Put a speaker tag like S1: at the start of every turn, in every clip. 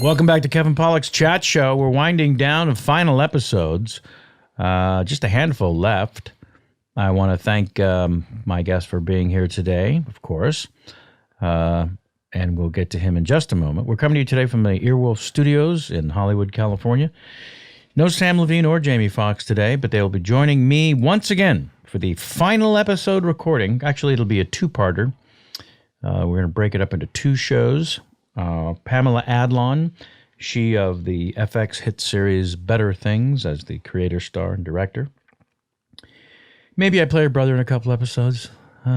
S1: Welcome back to Kevin Pollak's Chat Show. We're winding down the final episodes. Just a handful left. I want to thank my guest for being here today, of course. And we'll get to him in just a moment. We're coming to you today from the Earwolf Studios in Hollywood, California. No Sam Levine or Jamie Foxx today, but they'll be joining me once again for the final episode recording. Actually, it'll be a two-parter. We're going to break it up into two shows. Pamela Adlon, she of the FX hit series Better Things as the creator, star, and director. Maybe I play her brother in a couple episodes,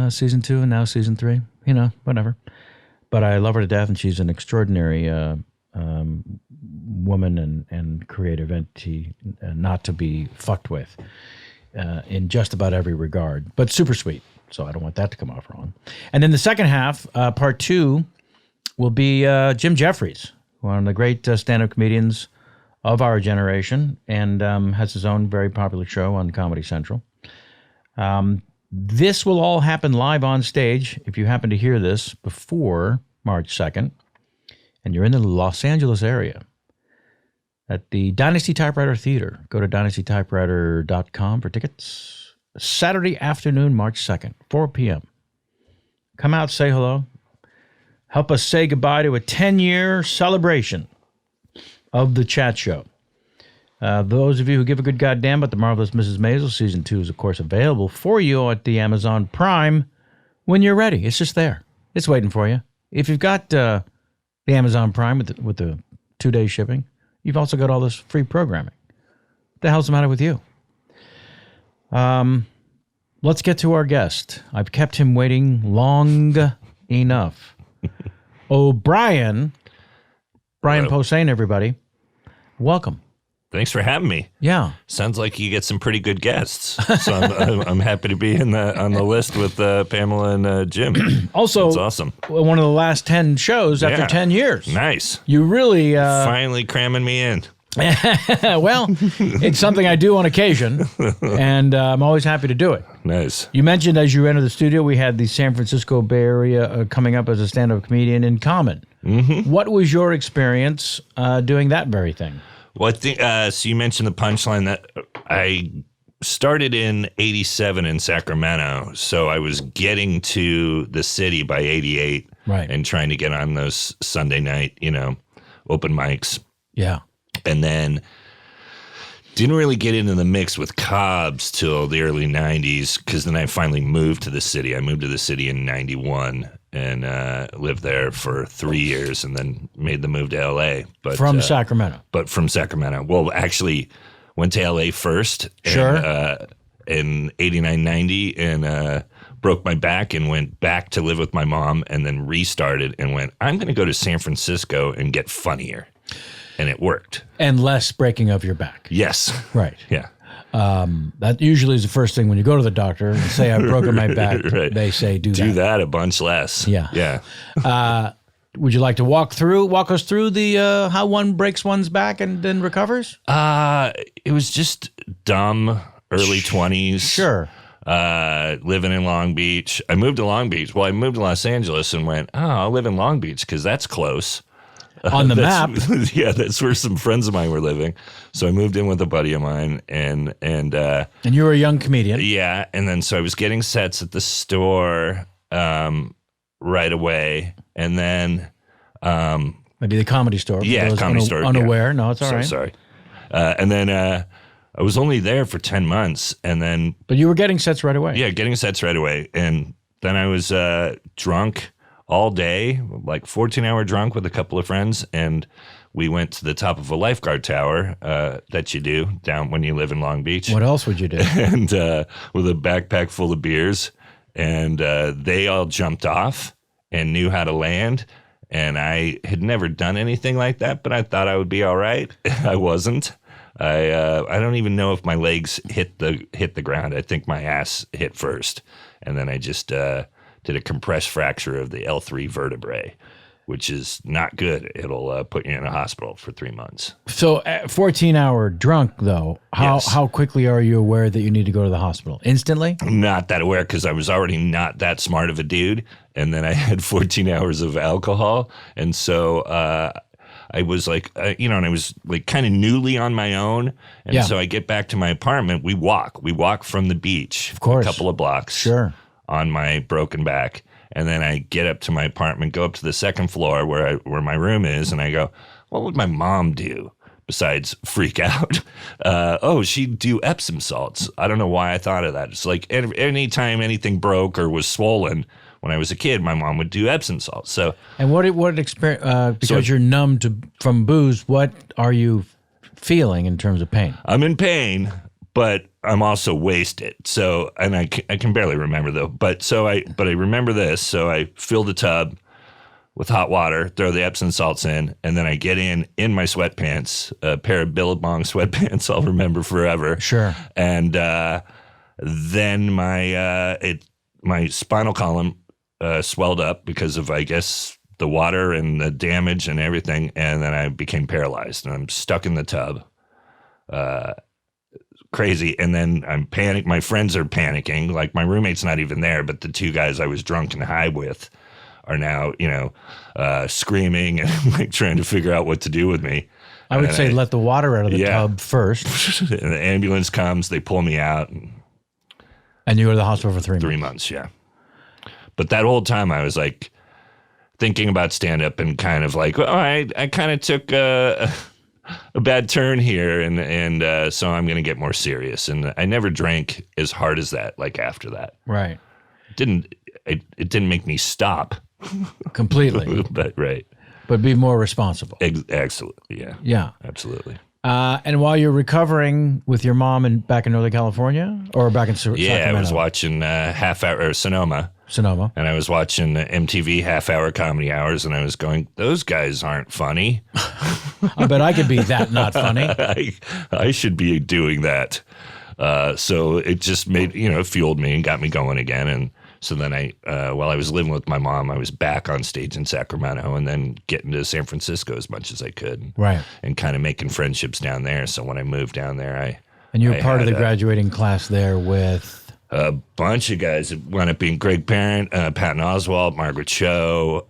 S1: season 2 and now season 3, whatever. But I love her to death, and she's an extraordinary woman and creative entity, not to be fucked with in just about every regard, but super sweet. So I don't want that to come off wrong. And then the second half, part 2, will be Jim Jeffries, one of the great stand-up comedians of our generation, and has his own very popular show on Comedy Central. This will all happen live on stage if you happen to hear this before March 2nd, and you're in the Los Angeles area at the Dynasty Typewriter Theater. Go to dynastytypewriter.com for tickets. Saturday afternoon, March 2nd, 4 p.m. Come out, say hello. Help us say goodbye to a 10-year celebration of the Chat Show. Those of you who give a good goddamn about The Marvelous Mrs. Maisel, Season 2 is, of course, available for you at the Amazon Prime when you're ready. It's just there. It's waiting for you. If you've got the Amazon Prime with the 2-day shipping, you've also got all this free programming. What the hell's the matter with you? Let's get to our guest. I've kept him waiting long enough. Brian Posehn, everybody. Welcome.
S2: Thanks for having me.
S1: Yeah.
S2: Sounds like you get some pretty good guests. So I'm happy to be on the list with Pamela and Jim.
S1: Also,
S2: that's awesome.
S1: One of the last 10 shows after 10 years.
S2: Nice.
S1: You really...
S2: finally cramming me in.
S1: Well, it's something I do on occasion, and I'm always happy to do it.
S2: Nice.
S1: You mentioned as you entered the studio, we had the San Francisco Bay Area coming up as a stand-up comedian in Common. Mm-hmm. What was your experience doing that very thing?
S2: Well, I think, so you mentioned the punchline that I started in 87 in Sacramento, so I was getting to the city by 88 and trying to get on those Sunday night, open mics.
S1: Yeah.
S2: And then didn't really get into the mix with Cobb's till the early 90s, because then I finally moved to the city. I moved to the city in 91 and lived there for 3 years and then made the move to L.A. But
S1: from Sacramento.
S2: But from Sacramento. Well, actually went to L.A. first.
S1: Sure.
S2: In 89, 90 and broke my back and went back to live with my mom and then restarted and went, I'm going to go to San Francisco and get funnier. And it worked. And
S1: less breaking of your back.
S2: Yes.
S1: Right.
S2: Yeah.
S1: That usually is the first thing when you go to the doctor and say, I've broken my back. Right. They say, do that.
S2: Do that a bunch less.
S1: Yeah.
S2: Yeah.
S1: Would you like to walk us through the how one breaks one's back and then recovers?
S2: It was just dumb early 20s.
S1: Sure.
S2: Living in Long Beach. I moved to Long Beach. Well, I moved to Los Angeles and went, I'll live in Long Beach because that's close.
S1: On the map.
S2: Yeah, that's where some friends of mine were living. So I moved in with a buddy of mine and
S1: you were a young comedian.
S2: Yeah, and then so I was getting sets at the store right away, and then
S1: maybe the Comedy Store.
S2: Yeah, Comedy Store.
S1: Unaware.
S2: Yeah.
S1: No, it's all right.
S2: Sorry. And then I was only there for 10 months, and then...
S1: But you were getting sets right away.
S2: Yeah, getting sets right away. And then I was drunk all day, like 14-hour drunk with a couple of friends, and we went to the top of a lifeguard tower that you do down when you live in Long Beach.
S1: What else would you do?
S2: And with a backpack full of beers, and they all jumped off and knew how to land, and I had never done anything like that, but I thought I would be all right. I wasn't. I don't even know if my legs hit the ground. I think my ass hit first, and then I just did a compressed fracture of the L3 vertebrae, which is not good. It'll put you in a hospital for 3 months.
S1: So 14-hour drunk, though, how quickly are you aware that you need to go to the hospital? Instantly?
S2: I'm not that aware because I was already not that smart of a dude. And then I had 14 hours of alcohol. And so I was like, and I was like kind of newly on my own. And so I get back to my apartment. We walk from the beach,
S1: of course,
S2: a couple of blocks,
S1: sure,
S2: on my broken back. And then I get up to my apartment, go up to the second floor where my room is, and I go, what would my mom do besides freak out? She'd do Epsom salts. I don't know why I thought of that. It's like anytime anything broke or was swollen when I was a kid, my mom would do Epsom salts. So,
S1: and what experience? Because you're numb from booze, what are you feeling in terms of pain?
S2: I'm in pain, but I'm also wasted. So, and I can barely remember though. But I remember this. So I fill the tub with hot water, throw the Epsom salts in, and then I get in my sweatpants, a pair of Billabong sweatpants I'll remember forever.
S1: Sure.
S2: And then my spinal column swelled up because of, I guess, the water and the damage and everything, and then I became paralyzed, and I'm stuck in the tub. Crazy. And then I'm panicked. My friends are panicking. Like, my roommate's not even there, but the two guys I was drunk and high with are now, screaming and like trying to figure out what to do with me.
S1: I would say let the water out of the tub first.
S2: And the ambulance comes, they pull me out.
S1: And you were to the hospital for 3 months.
S2: 3 months, yeah. But that whole time I was like thinking about stand-up and kind of like, I kind of took a bad turn here, and so I'm going to get more serious. And I never drank as hard as that, like after that.
S1: Right.
S2: It didn't make me stop.
S1: Completely.
S2: But right.
S1: But be more responsible.
S2: Absolutely, yeah.
S1: Yeah.
S2: Absolutely.
S1: And while you're recovering with your mom back in Northern California or back in Sacramento?
S2: Yeah, I was watching Sonoma. And I was watching MTV half-hour comedy hours, and I was going, those guys aren't funny.
S1: I bet I could be that not funny.
S2: I should be doing that. So it just made, it fueled me and got me going again. And so then while I was living with my mom, I was back on stage in Sacramento and then getting to San Francisco as much as I could.
S1: Right. And
S2: kind of making friendships down there. So when I moved down there,
S1: And you were part of the graduating class there with?
S2: A bunch of guys. It wound up being Greg Parent, Patton Oswalt, Margaret Cho,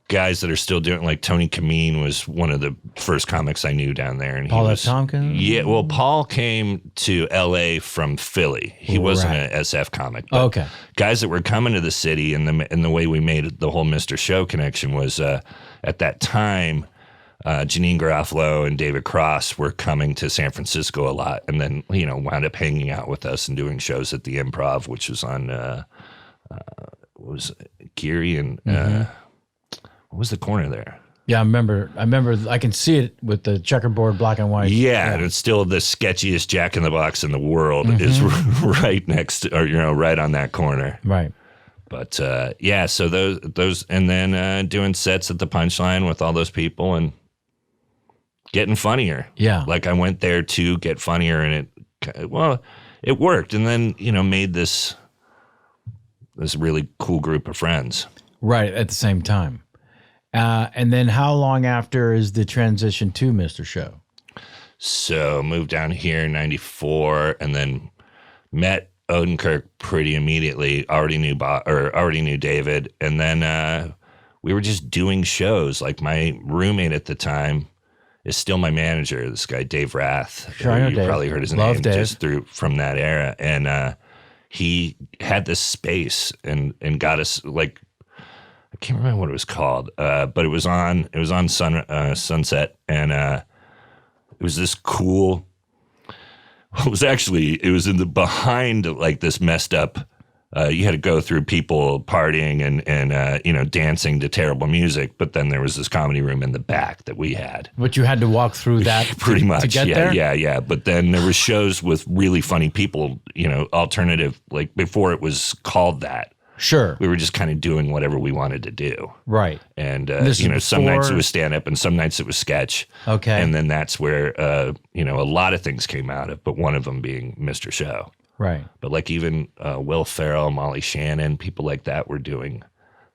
S2: guys that are still doing, like Tony Kameen was one of the first comics I knew down there. And
S1: Paul F. Tompkins?
S2: Yeah, well, Paul came to L.A. from Philly. He wasn't an SF comic. But
S1: okay.
S2: Guys that were coming to the city, and the way we made the whole Mr. Show connection was at that time, Janine Garofalo and David Cross were coming to San Francisco a lot, and then wound up hanging out with us and doing shows at the Improv, which was on Geary and what was the corner there?
S1: Yeah, I remember. I can see it with the checkerboard black and white.
S2: Yeah, and it's still the sketchiest Jack in the Box in the world is right next to, or right on that corner.
S1: Right.
S2: But so those, and then doing sets at the Punchline with all those people and getting funnier.
S1: Yeah.
S2: Like I went there to get funnier, and it worked. And then, made this really cool group of friends.
S1: Right, at the same time. And then how long after is the transition to Mr. Show?
S2: So moved down here in 94 and then met Odenkirk pretty immediately. Already knew David. And then we were just doing shows. Like my roommate at the time is still my manager, this guy, Dave Rath.
S1: Sure, I know
S2: you
S1: Dave.
S2: Probably heard his
S1: Love
S2: name
S1: Dave.
S2: just from that era. And he had this space and got us, like, I can't remember what it was called, but it was on Sunset, and it was this cool. It was in the behind, like, this messed up. You had to go through people partying and dancing to terrible music, but then there was this comedy room in the back that we had.
S1: But you had to walk through that
S2: pretty much.
S1: To get there?
S2: Yeah. But then there were shows with really funny people, alternative, like before it was called that.
S1: Sure.
S2: We were just kind of doing whatever we wanted to do.
S1: Right.
S2: And, some nights it was stand-up and some nights it was sketch.
S1: Okay.
S2: And then that's where, a lot of things came out of, but one of them being Mr. Show.
S1: Right.
S2: But like even Will Ferrell, Molly Shannon, people like that were doing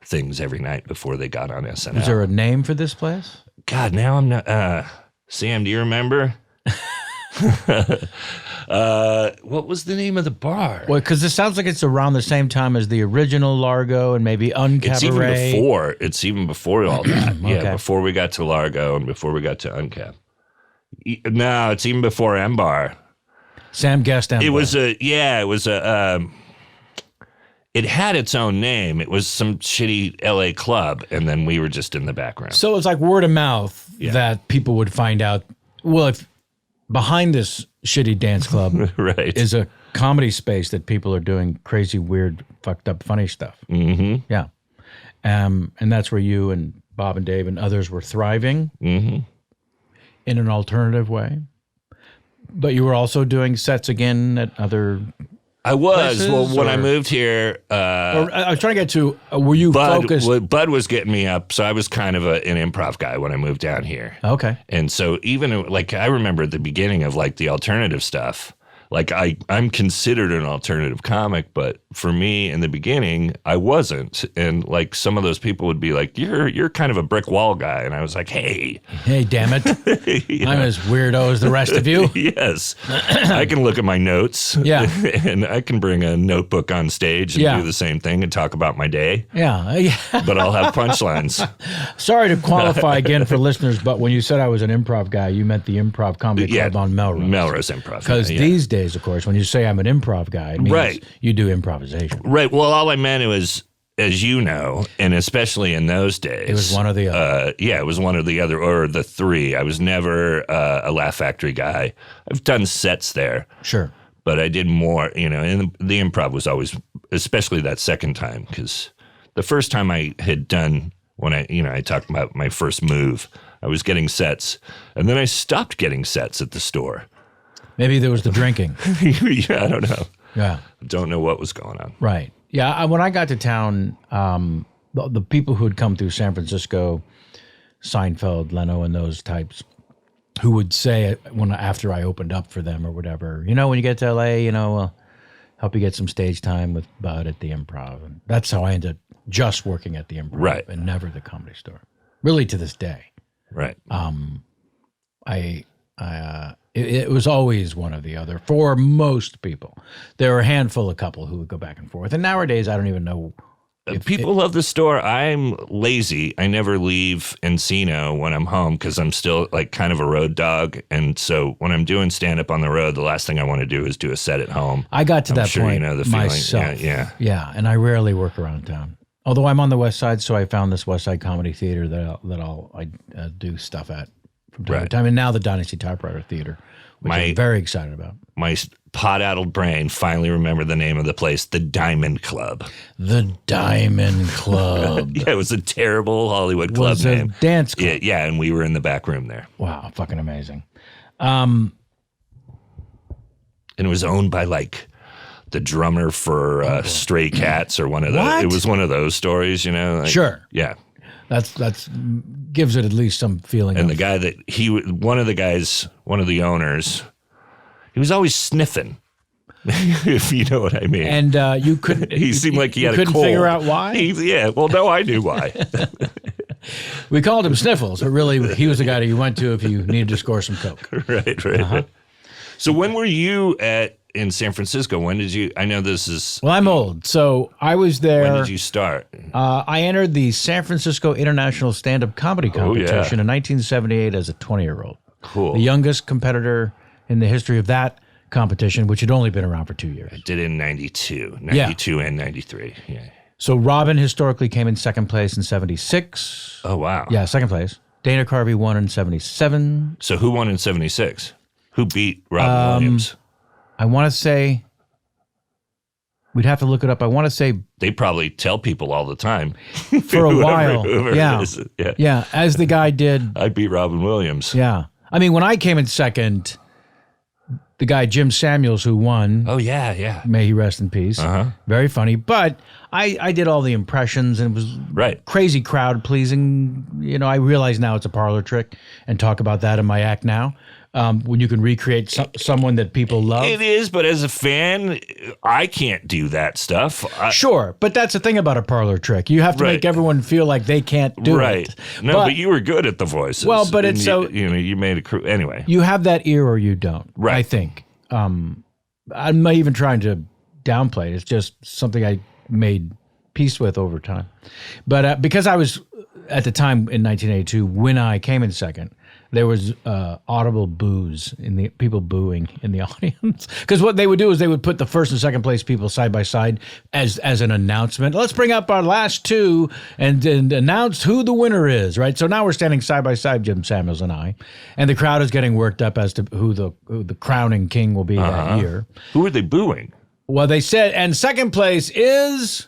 S2: things every night before they got on SNL.
S1: Is there a name for this place?
S2: God, now I'm not... Sam, do you remember? What was the name of the bar?
S1: Well, because it sounds like it's around the same time as the original Largo and maybe Uncabaret.
S2: It's even before all that.
S1: Okay.
S2: Yeah, before we got to Largo and before we got to Uncap. No, it's even before M Bar.
S1: Sam Guest M Bar.
S2: It had its own name. It was some shitty LA club, and then we were just in the background.
S1: So it's like word of mouth that people would find out. Well, if behind this shitty dance club
S2: right.
S1: is a comedy space that people are doing crazy, weird, fucked up, funny stuff.
S2: Mm-hmm.
S1: Yeah. And that's where you and Bob and Dave and others were thriving in an alternative way. But you were also doing sets again at other
S2: I was.
S1: places,
S2: Well, when I
S1: or-
S2: moved here,
S1: or I was trying to get to, were you focused?
S2: Bud was getting me up, so I was kind of an improv guy when I moved down here.
S1: Okay.
S2: And so even like I remember at the beginning of like the alternative stuff, like I'm considered an alternative comic, but for me in the beginning, I wasn't. And like some of those people would be like, you're kind of a brick wall guy. And I was like, hey,
S1: Damn it.
S2: Yeah.
S1: I'm as weirdo as the rest of you.
S2: Yes. I can look at my notes.
S1: Yeah.
S2: And I can bring a notebook on stage and do the same thing and talk about my day.
S1: Yeah.
S2: But I'll have punchlines.
S1: Sorry to qualify again for listeners, but when you said I was an improv guy, you meant the Improv Comedy Club on Melrose.
S2: Melrose Improv.
S1: Because these days, of course, when you say I'm an improv guy, it means you do improvisation.
S2: Right. Well, all I meant was, as you know, and especially in those days,
S1: It was one or the other.
S2: It was one or the other, or the three. I was never a Laugh Factory guy. I've done sets there.
S1: Sure.
S2: But I did more, and the improv was always, especially that second time, because the first time I had done, when I talked about my first move, I was getting sets, and then I stopped getting sets at the store.
S1: Maybe there was the drinking.
S2: Yeah, I don't know.
S1: Yeah.
S2: Don't know what was going on.
S1: Right. Yeah. When I got to town, the people who had come through San Francisco, Seinfeld, Leno, and those types, who would say after I opened up for them or whatever, when you get to LA, we'll help you get some stage time with Bud at the Improv. And that's how I ended up just working at the Improv,
S2: Right.
S1: and never the Comedy Store. Really, to this day.
S2: Right.
S1: It was always one or the other for most people. There were a handful of couple who would go back and forth. And nowadays, I don't even know.
S2: People love the store. I'm lazy. I never leave Encino when I'm home because I'm still like kind of a road dog. And so when I'm doing stand up on the road, the last thing I want to do is do a set at home.
S1: I got to
S2: I'm
S1: that
S2: sure
S1: point
S2: you know the feeling.
S1: myself.
S2: Yeah.
S1: And I rarely work around town. Although I'm on the West Side, so I found this West Side Comedy Theater that I do stuff at from time to time. And now the Dynasty Typewriter Theater, which I'm very excited about.
S2: My pot-addled brain finally remembered the name of the place, the Diamond Club.
S1: The Diamond Club.
S2: Yeah, it was a terrible Hollywood club name.
S1: A dance club.
S2: Yeah, and we were in the back room there.
S1: Wow, fucking amazing.
S2: And it was owned by like the drummer for Stray Cats or one of those. It was one of those stories, like,
S1: Sure.
S2: Yeah.
S1: That's gives it at least some feeling.
S2: And the guy one of the owners, he was always sniffing, if you know what I mean.
S1: And you couldn't.
S2: He seemed like he had a cold.
S1: Couldn't figure out why.
S2: No, I knew why.
S1: We called him Sniffles, but really he was the guy that you went to if you needed to score some coke.
S2: Right. So when were you in San Francisco? When did you? I know this is.
S1: Well, I'm old, so I was there.
S2: When did you start?
S1: I entered the San Francisco International Stand-Up Comedy Competition in 1978 as a 20-year-old.
S2: Cool.
S1: The youngest competitor in the history of that competition, which had only been around for 2 years.
S2: I did it in 92 and 93. Yeah.
S1: So Robin historically came in second place in 76.
S2: Oh, wow.
S1: Yeah, second place. Dana Carvey won in 77.
S2: So who won in 76? Who beat Robin Williams?
S1: I want to say, we'd have to look it up. I want to say
S2: they probably tell people all the time.
S1: For a while.
S2: Whoever
S1: Yeah.
S2: it is.
S1: Yeah, as the guy did.
S2: I beat Robin Williams.
S1: Yeah. I mean, when I came in second, the guy Jim Samuels who won.
S2: Oh, yeah.
S1: May he rest in peace. Very funny. But I did all the impressions and it was crazy crowd pleasing. I realize now it's a parlor trick and talk about that in my act now. when you can recreate someone that people love.
S2: It is, but as a fan, I can't do that stuff.
S1: Sure, but that's the thing about a parlor trick. You have to make everyone feel like they can't do it.
S2: No, but you were good at the voices.
S1: Well, but it's
S2: you made a crew anyway.
S1: You have that ear or you don't.
S2: Right.
S1: I think. I'm not even trying to downplay it. It's just something I made peace with over time. But because I was at the time in 1982 when I came in second, there was audible boos in the people booing in the audience. Because what they would do is they would put the first and second place people side by side as an announcement. Let's bring up our last two and announce who the winner is, right? So now we're standing side by side, Jim Samuels and I, and the crowd is getting worked up as to who the crowning king will be that year.
S2: Who are they booing?
S1: Well, they said, and second place is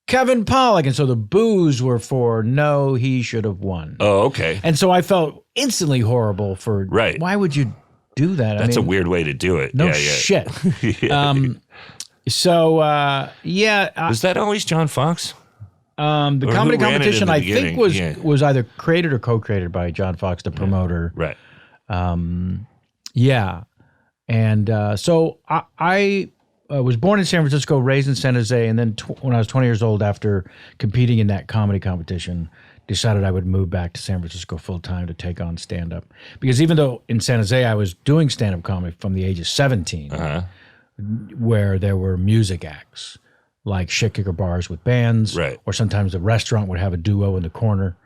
S1: Kevin Pollak. And so the boos were for no, he should have won.
S2: Oh, okay.
S1: And so I felt instantly horrible for, why would you do that?
S2: That's a weird way to do it.
S1: No shit. Was
S2: that always John Fox?
S1: The comedy competition, I think, was either created or co-created by John Fox, the promoter.
S2: Right.
S1: And so I was born in San Francisco, raised in San Jose, and then when I was 20 years old, after competing in that comedy competition, decided I would move back to San Francisco full-time to take on stand-up. Because even though in San Jose I was doing stand-up comedy from the age of 17, where there were music acts, like shit kicker bars with bands, or sometimes the restaurant would have a duo in the corner,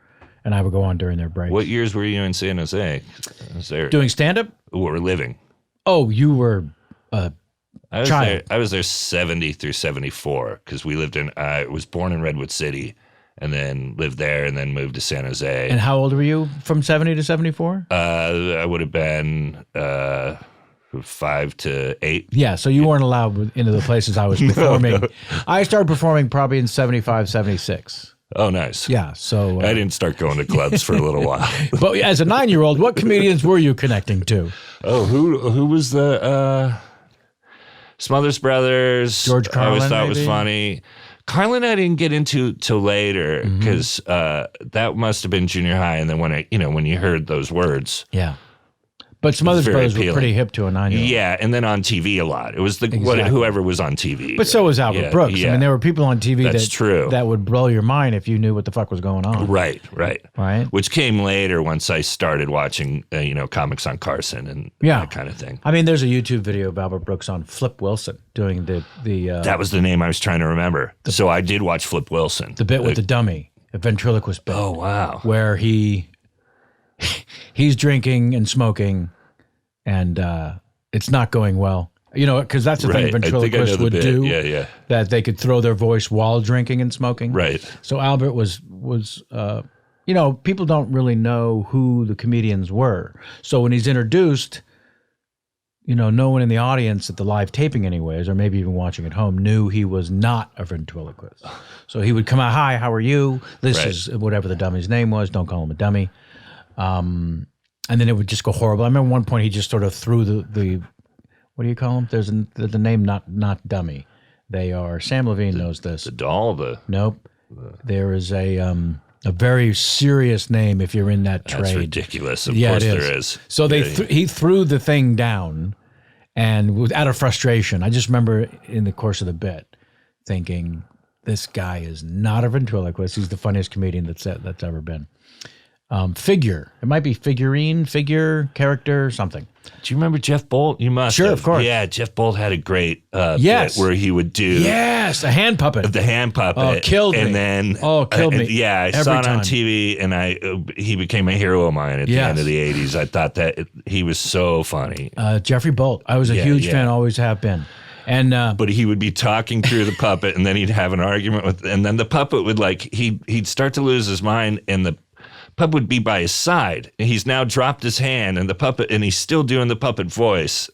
S1: and I would go on during their breaks.
S2: What years were you in San Jose?
S1: Doing stand-up?
S2: Or living?
S1: Oh, you were child.
S2: I was there 70 through 74 because we lived in, I was born in Redwood City and then lived there and then moved to San Jose.
S1: And how old were you from 70 to 74?
S2: I would have been 5 to 8.
S1: Yeah, so you weren't allowed into the places I was performing. No. I started performing probably in 75, 76.
S2: Oh, nice.
S1: Yeah, so...
S2: I didn't start going to clubs for a little while.
S1: But as a 9-year-old, what comedians were you connecting to?
S2: Oh, who was the... Smothers Brothers.
S1: George Carlin,
S2: I always thought
S1: maybe?
S2: Was funny. Carlin I didn't get into till later because that must have been junior high. And then when you heard those words.
S1: Yeah. But Smothers Brothers were pretty hip to a 9-year-old.
S2: Yeah, and then on TV a lot. It was whoever was on TV.
S1: But so was Albert Brooks. Yeah. I mean, there were people on TV that would blow your mind if you knew what the fuck was going on.
S2: Right.
S1: Which
S2: came later once I started watching, comics on Carson and that kind of thing.
S1: I mean, there's a YouTube video of Albert Brooks on Flip Wilson doing the
S2: that was the name I was trying to remember. So I did watch Flip Wilson.
S1: The bit with the dummy, a ventriloquist bit.
S2: Oh, wow.
S1: Where he's drinking and smoking, and it's not going well. Because that's the thing ventriloquists would do.
S2: Yeah.
S1: That they could throw their voice while drinking and smoking.
S2: Right.
S1: So Albert was people don't really know who the comedians were. So when he's introduced, no one in the audience at the live taping anyways, or maybe even watching at home, knew he was not a ventriloquist. So he would come out, hi, how are you? This is whatever the dummy's name was. Don't call him a dummy. And then it would just go horrible. I remember one point he just sort of threw the what do you call them? There's the name not dummy. They are, Sam Levine knows this.
S2: The doll?
S1: Nope. There is a very serious name if you're in that trade.
S2: That's ridiculous. Of course there is.
S1: So he threw the thing down, and out of frustration, I just remember in the course of the bit thinking, this guy is not a ventriloquist. He's the funniest comedian that's ever been. Figure. It might be figure, character, something.
S2: Do you remember Jeff Bolt? You must.
S1: Sure, of course.
S2: Yeah, Jeff Bolt had a great bit where he would do
S1: a hand puppet.
S2: The hand puppet.
S1: Oh, killed me.
S2: And then
S1: killed me.
S2: Yeah, I saw it on TV, and he became a hero of mine at the end of the 80s. I thought that he was so funny.
S1: Jeffrey Bolt. I was a huge fan, always have been. And
S2: but he would be talking through the puppet, and then he'd have an argument and then the puppet would he'd start to lose his mind, and the puppet would be by his side, and he's now dropped his hand, and he's still doing the puppet voice,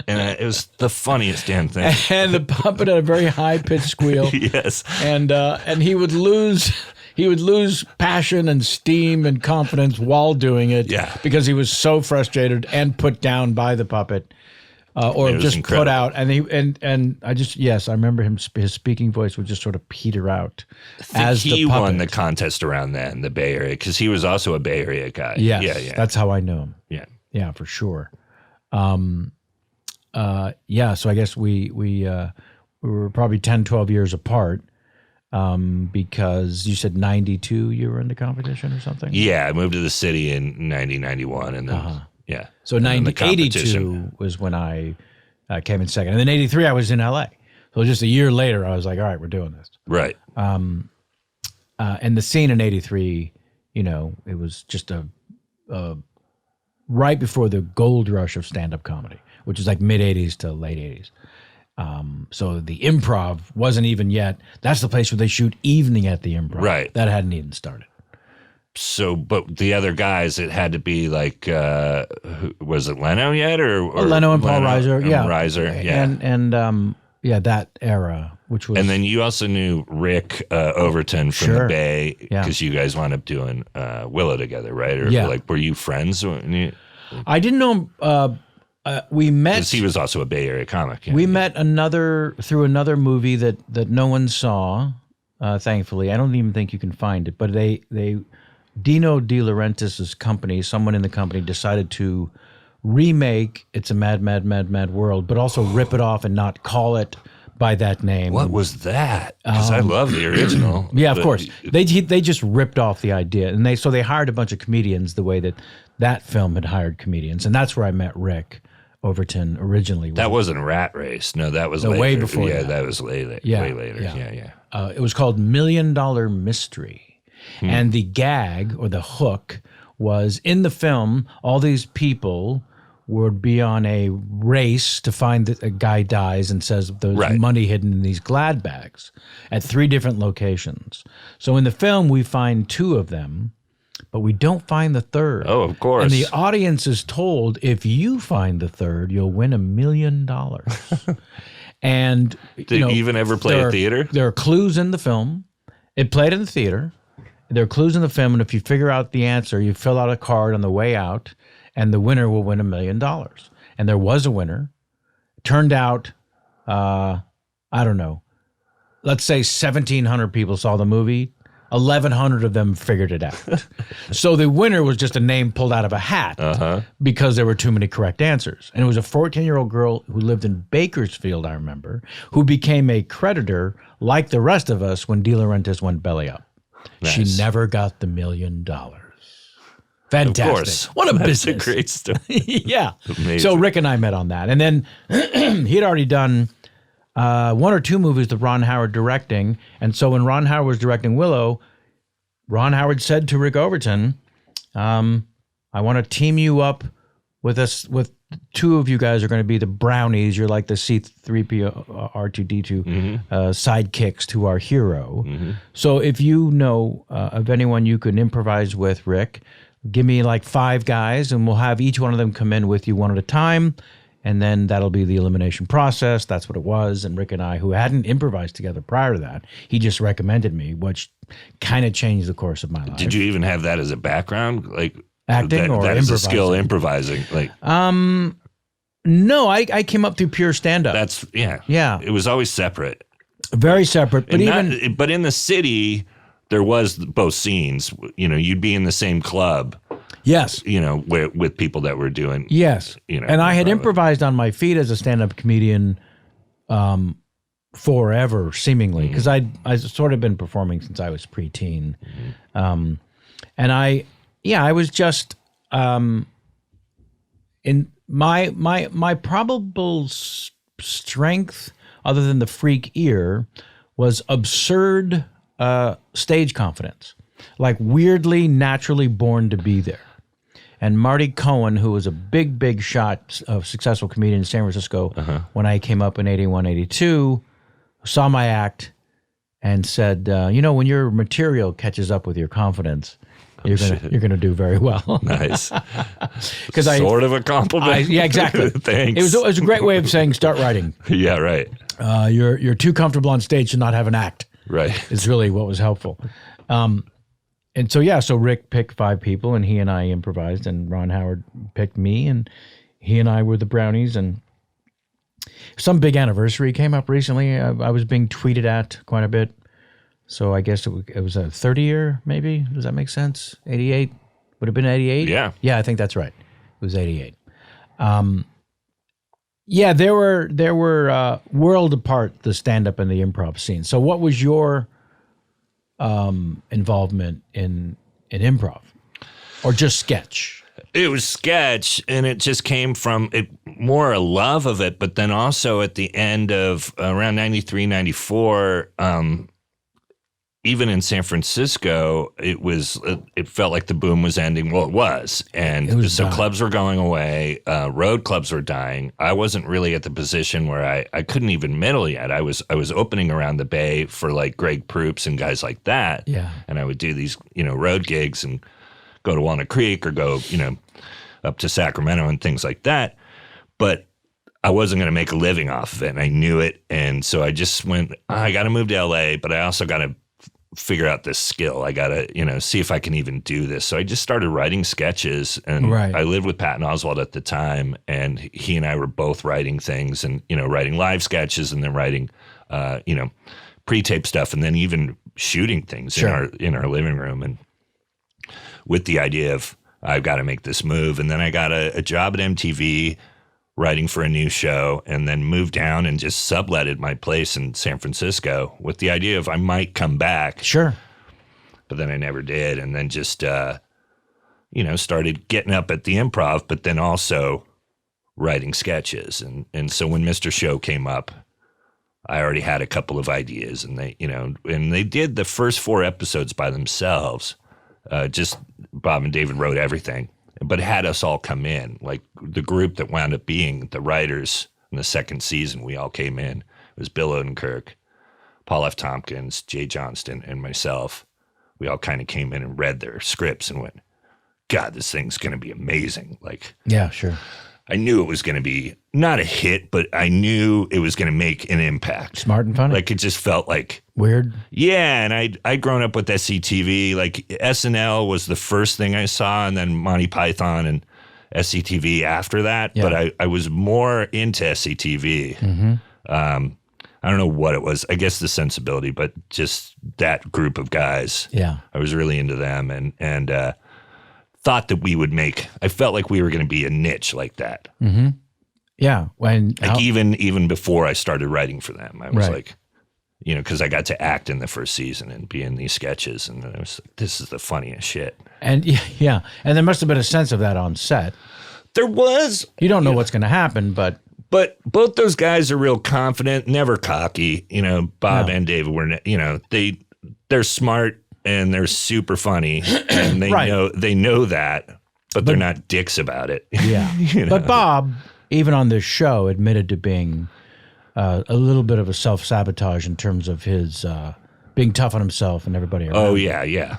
S2: and it was the funniest damn thing.
S1: And the puppet had a very high pitched squeal.
S2: Yes,
S1: and he would lose passion and steam and confidence while doing it.
S2: Yeah,
S1: because he was so frustrated and put down by the puppet. Or just incredible. Put out, and I remember his speaking voice would just sort of peter out as the puppet.
S2: He won the contest around then, the Bay Area, because he was also a Bay Area guy.
S1: Yes, that's how I knew him.
S2: Yeah.
S1: Yeah, for sure. Yeah, so I guess we were probably 10, 12 years apart because you said 92 you were in the competition or something?
S2: Yeah, I moved to the city in 91, and then, yeah.
S1: So
S2: And then the
S1: 82 was when I came in second. And then 83, I was in LA. So just a year later, I was like, all right, we're doing this.
S2: Right.
S1: And the scene in 83, it was just a right before the gold rush of stand-up comedy, which is like mid-'80s to late 80s. So the Improv wasn't even yet. That's the place where they shoot Evening at the Improv.
S2: Right.
S1: That hadn't even started.
S2: So, but the other guys, it had to be like, was it Leno yet? Or
S1: Leno and Paul Reiser. Yeah.
S2: Reiser, yeah.
S1: And that era, which was.
S2: And then you also knew Rick Overton from the Bay because you guys wound up doing Willow together, right? Or like, were you friends?
S1: I didn't know. We met.
S2: Because he was also a Bay Area comic.
S1: We met through another movie that no one saw. Thankfully, I don't even think you can find it. But Dino De Laurentiis' company, someone in the company, decided to remake It's a Mad, Mad, Mad, Mad World, but also rip it off and not call it by that name.
S2: What was that? Because I love the original.
S1: Yeah, of course. They just ripped off the idea, and they hired a bunch of comedians the way that film had hired comedians, and that's where I met Rick Overton originally.
S2: That wasn't Rat Race. No, that was later.
S1: Way before.
S2: Yeah, that was later.
S1: Yeah,
S2: way later. Yeah.
S1: It was called $1 Million Mystery. And the gag or the hook was in the film, all these people would be on a race to find that a guy dies and says there's money hidden in these glad bags at 3 different locations. So in the film, we find 2 of them, but we don't find the third.
S2: Oh, of course.
S1: And the audience is told, if you find the third, you'll win $1 million. And
S2: did you even ever play a theater?
S1: There are clues in the film. It played in the theater. There are clues in the film, and if you figure out the answer, you fill out a card on the way out, and the winner will win $1 million. And there was a winner. Turned out, I don't know, let's say 1,700 people saw the movie. 1,100 of them figured it out. So the winner was just a name pulled out of a hat because there were too many correct answers. And it was a 14-year-old girl who lived in Bakersfield, I remember, who became a creditor like the rest of us when De Laurentiis went belly up. Nice. She never got the $1 million. Fantastic.
S2: Of course.
S1: What a business.
S2: That's a great story.
S1: Yeah.
S2: Amazing.
S1: So Rick and I met on that. And then he had already done 1 or 2 movies with Ron Howard directing. And so when Ron Howard was directing Willow, Ron Howard said to Rick Overton, I want to team you up with us, with 2 of you guys are going to be the brownies. You're like the C-3PO, R2-D2 sidekicks to our hero. So if you know of anyone you could improvise with, Rick, give me like 5 guys, and we'll have each one of them come in with you one at a time, and then that'll be the elimination process. That's what it was. And Rick and I, who hadn't improvised together prior to that, he just recommended me, which kind of changed the course of my life.
S2: Did you even have that as a background? Like
S1: acting or
S2: that
S1: improvising?
S2: Is a skill, improvising. Like
S1: no, I came up through pure stand-up.
S2: That's
S1: yeah.
S2: It was always separate,
S1: very separate. But
S2: but in the city, there was both scenes. You'd be in the same club.
S1: Yes.
S2: With people that were doing.
S1: Yes. And I had improvised on my feet as a stand-up comedian forever, seemingly, because I sort of been performing since I was preteen. And I was just in my probable strength, other than the freak ear, was absurd stage confidence, like weirdly naturally born to be there. And Marty Cohen, who was a big shot of successful comedian in San Francisco when I came up in 81, 82, saw my act and said, when your material catches up with your confidence, you're gonna do very well.
S2: Nice. Because sort of a compliment.
S1: Yeah, exactly.
S2: Thanks.
S1: It was a great way of saying start writing.
S2: Yeah, right.
S1: You're too comfortable on stage to not have an act.
S2: Right.
S1: Is really what was helpful. And so Rick picked 5 people, and he and I improvised, and Ron Howard picked me, and he and I were the brownies. And some big anniversary came up recently. I was being tweeted at quite a bit. So I guess it was a 30-year, maybe. Does that make sense? 88? Would have been 88?
S2: Yeah.
S1: Yeah, I think that's right. It was 88. Yeah, there were world apart, the stand-up and the improv scene. So what was your involvement in improv? Or just sketch?
S2: It was sketch, and it just came from it more a love of it, but then also at the end of around 93, 94, even in San Francisco, it felt like the boom was ending. Well, it was. And so clubs were going away. Road clubs were dying. I wasn't really at the position where I couldn't even middle yet. I was opening around the Bay for like Greg Proops and guys like that.
S1: Yeah.
S2: And I would do these, road gigs and go to Walnut Creek or go, up to Sacramento and things like that. But I wasn't going to make a living off of it, and I knew it. And so I just went, I got to move to L.A., but I also got to figure out this skill. I got to, see if I can even do this. So I just started writing sketches, and I lived with Patton Oswalt at the time, and he and I were both writing things and, writing live sketches and then writing, pre-tape stuff and then even shooting things in our living room. And with the idea of, I've got to make this move. And then I got a job at MTV writing for a new show, and then moved down and just subletted my place in San Francisco with the idea of I might come back.
S1: Sure.
S2: But then I never did. And then just, started getting up at the Improv, but then also writing sketches. And so when Mr. Show came up, I already had a couple of ideas, and they did the first 4 episodes by themselves. Just Bob and David wrote everything, but had us all come in. Like the group that wound up being the writers in the second season, we all came in. It was Bill Odenkirk, Paul F. Tompkins, Jay Johnston, and myself. We all kind of came in and read their scripts and went, God, this thing's going to be amazing. Like, yeah, sure. I knew it was going to be not a hit, but I knew it was going to make an impact. Smart and funny. Like it just felt like weird. Yeah, and I'd grown up with SCTV. Like SNL was the first thing I saw, and then Monty Python and SCTV after that. Yeah. But I was more into SCTV. Mm-hmm. I don't know what it was. I guess the sensibility, but just that group of guys. Yeah, I was really into them, and thought that we would I felt like we were going to be a niche like that. Mm-hmm. Yeah. Even before I started writing for them, I was like, because I got to act in the first season and be in these sketches, and I was like, this is the funniest shit. And yeah. And there must have been a sense of that on set. There was. You don't know what's going to happen, but both those guys are real confident, never cocky. Bob and David were, they're smart, and they're super funny, and they know that, but they're not dicks about it. Yeah. But Bob, even on this show, admitted to being a little bit of a self-sabotage in terms of his being tough on himself and everybody around. Oh, yeah. Yeah.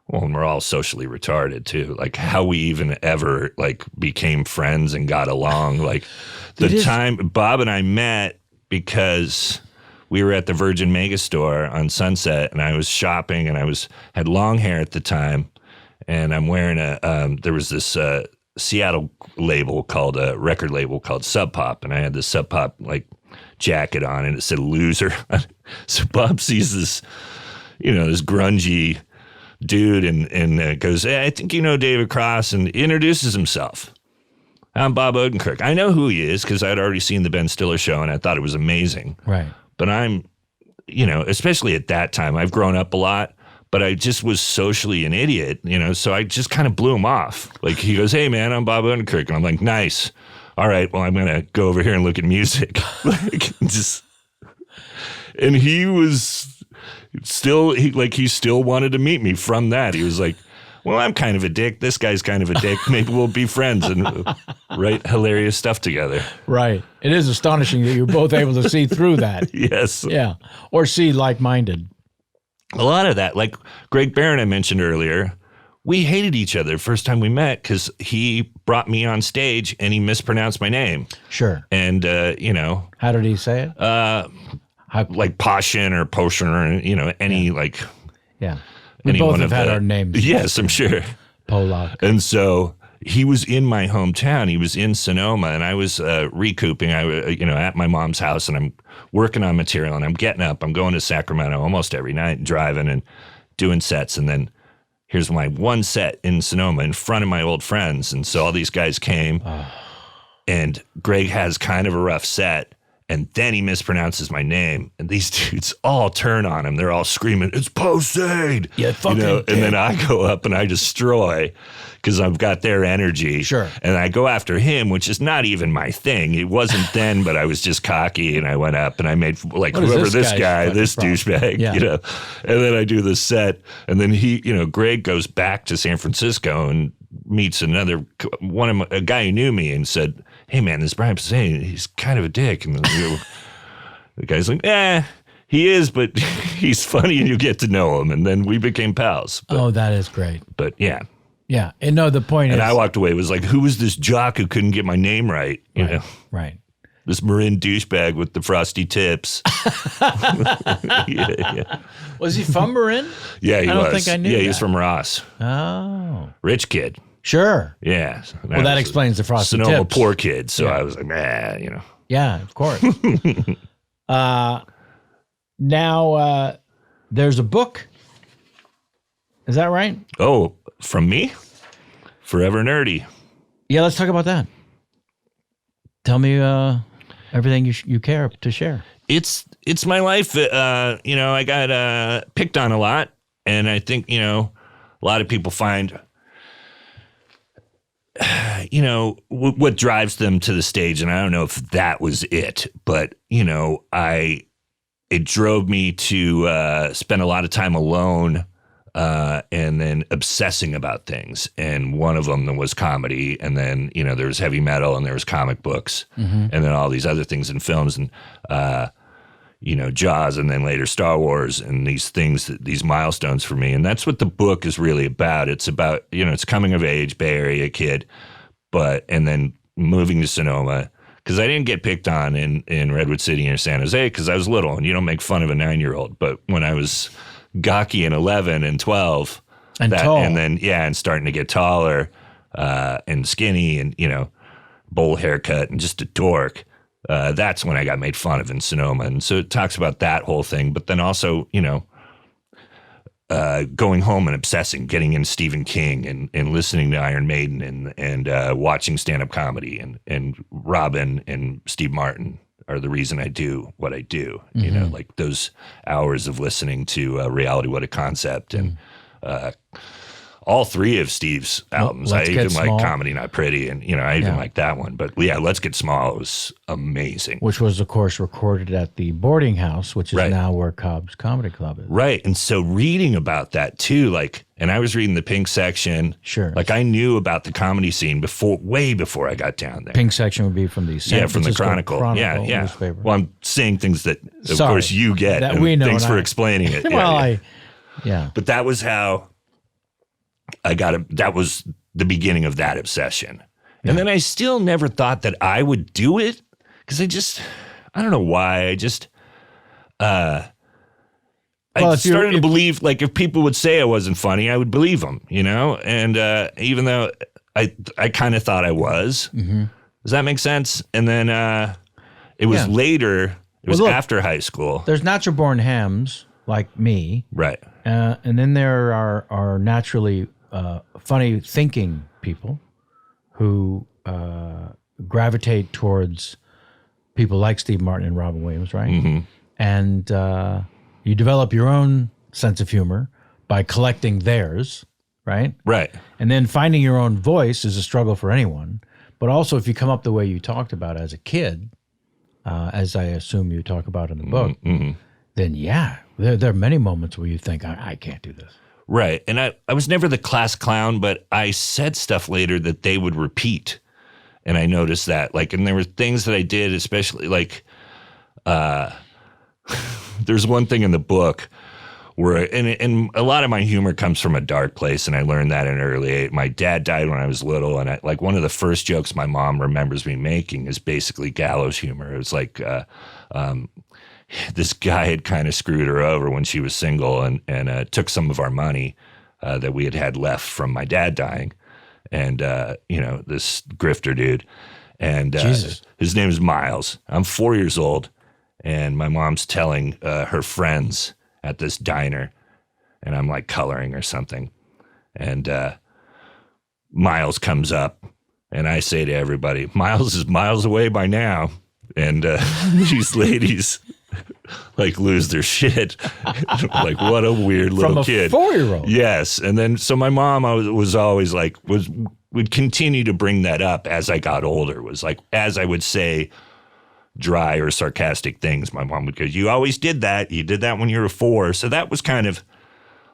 S2: Well, and we're all socially retarded, too. Like, how we even ever, became friends and got along. Like, time Bob and I met because we were at the Virgin Megastore on Sunset, and I was shopping, and I had long hair at the time, and I'm wearing there was this Seattle record label called Sub Pop, and I had this Sub Pop jacket on, and it said "loser." So Bob sees this, this grungy dude, and goes, "Hey, I think you know David Cross," and introduces himself. I'm Bob Odenkirk. I know who he is because I'd already seen the Ben Stiller show, and I thought it was amazing. Right. But I'm, especially at that time, I've grown up a lot, but I just was socially an idiot, so I just kind of blew him off. Like, he goes, "Hey, man, I'm Bob Odenkirk." And I'm like, "Nice. All right, well, I'm going to go over here and look at music." And he was still, he still wanted to meet me from that. He was like, "Well, I'm kind of a dick. This guy's kind of a dick. Maybe we'll be friends and write hilarious stuff together." Right. It is astonishing that you're both able to see through that. Yes. Yeah. Or see like-minded. A lot of that, like Greg Barron I mentioned earlier, we hated each other the first time we met because he brought me on stage and he mispronounced my name. Sure. And, How did he say it? Like Posehn or Posehn or, any Yeah. We both have had our names. Yes, I'm sure. Polak. And so he was in my hometown. He was in Sonoma, and I was recouping. At my mom's house, and I'm working on material, and I'm getting up. I'm going to Sacramento almost every night, driving and doing sets, and then here's my one set in Sonoma in front of my old friends. And so all these guys came, and Greg has kind of a rough set. And then he mispronounces my name, and these dudes all turn on him. They're all screaming, "It's Posehn!"
S1: Yeah, fucking
S2: And then I go up and I destroy because I've got their energy.
S1: Sure.
S2: And I go after him, which is not even my thing. It wasn't then, but I was just cocky, and I went up and I made like
S1: What is
S2: whoever
S1: this
S2: this guy,
S1: guy's
S2: this
S1: fucking
S2: douchebag,
S1: Yeah.
S2: And then I do the set, and then Greg goes back to San Francisco and meets a guy who knew me and said, "Hey man, this Brian Posehn, he's kind of a dick." And the guy's like, he is, but he's funny and you get to know him. And then we became pals. But,
S1: that is great.
S2: But yeah.
S1: Yeah. And no, the point is.
S2: And I walked away. It was like, who was this jock who couldn't get my name right? You know?
S1: Right.
S2: This Marin douchebag with the frosty tips. Yeah.
S1: Was he from Marin?
S2: Yeah, he was.
S1: I don't think I knew
S2: Yeah,
S1: that.
S2: he was from Ross.
S1: Oh.
S2: Rich kid.
S1: Sure.
S2: Yeah.
S1: Well, that explains the frosty
S2: Sonoma
S1: tips.
S2: poor kid. So
S1: Yeah.
S2: I was like,
S1: Yeah, of course. Now, there's a book. Is that right?
S2: Oh, from me? Forever Nerdy.
S1: Yeah, let's talk about that. Tell me everything you care to share.
S2: It's my life. I got picked on a lot, and I think a lot of people find what drives them to the stage, and I don't know if that was it, but it drove me to spend a lot of time alone. And then obsessing about things. And one of them was comedy. And then, there was heavy metal and there was comic books and then all these other things in films and, Jaws and then later Star Wars and these things, these milestones for me. And that's what the book is really about. It's about, it's coming of age, Bay Area kid, and then moving to Sonoma. Because I didn't get picked on in Redwood City or San Jose because I was little and you don't make fun of a 9-year-old. But when I was gawky and 11 and 12
S1: tall.
S2: And then and starting to get taller and skinny and bowl haircut and just a dork, that's when I got made fun of in Sonoma. And so it talks about that whole thing, but then also going home and obsessing, getting into Stephen King and listening to Iron Maiden and watching stand-up comedy and Robin and Steve Martin are the reason I do what I do. Like those hours of listening to Reality What a Concept and all three of Steve's albums. I even like Comedy Not Pretty and I even like that one. But yeah, Let's Get Small was amazing.
S1: Which was of course recorded at the boarding house, which is now where Cobb's Comedy Club is.
S2: Right. And so reading about that too, and I was reading the Pink Section.
S1: Sure.
S2: I knew about the comedy scene way before I got down there.
S1: Pink Section would be from the San
S2: from the
S1: Francisco
S2: Chronicle. Yeah.
S1: newspaper.
S2: Well, I'm saying things that, of course, you get.
S1: That we know.
S2: Thanks for explaining it.
S1: But
S2: that was how I got it. That was the beginning of that obsession. Yeah. And then I still never thought that I would do it because I don't know why. I started to believe, if people would say I wasn't funny, I would believe them, And even though I kind of thought I was, does that make sense? And then it was later. It was after high school.
S1: There's natural born hams like me,
S2: right?
S1: And then there are naturally funny thinking people who gravitate towards people like Steve Martin and Robin Williams, right? Mm-hmm. And you develop your own sense of humor by collecting theirs, right?
S2: Right.
S1: And then finding your own voice is a struggle for anyone. But also if you come up the way you talked about as a kid, as I assume you talk about in the book, then there are many moments where you think, I can't do this.
S2: Right. And I was never the class clown, but I said stuff later that they would repeat. And I noticed that. And there were things that I did, especially there's one thing in the book where, and a lot of my humor comes from a dark place, and I learned that in early age. My dad died when I was little, and one of the first jokes my mom remembers me making is basically gallows humor. It was this guy had kind of screwed her over when she was single and took some of our money that we had left from my dad dying. And, this grifter dude. And his name is Miles. I'm 4 years old. And my mom's telling her friends at this diner, and I'm coloring or something. And Miles comes up, and I say to everybody, Miles is miles away by now. And these ladies like lose their shit. Like, what a weird little kid.
S1: From a 4-year-old.
S2: Yes. And then, so my mom was always like, would continue to bring that up as I got older. Was like, as I would say dry or sarcastic things, my mom would go, you always did that. You did that when you were 4. So that was kind of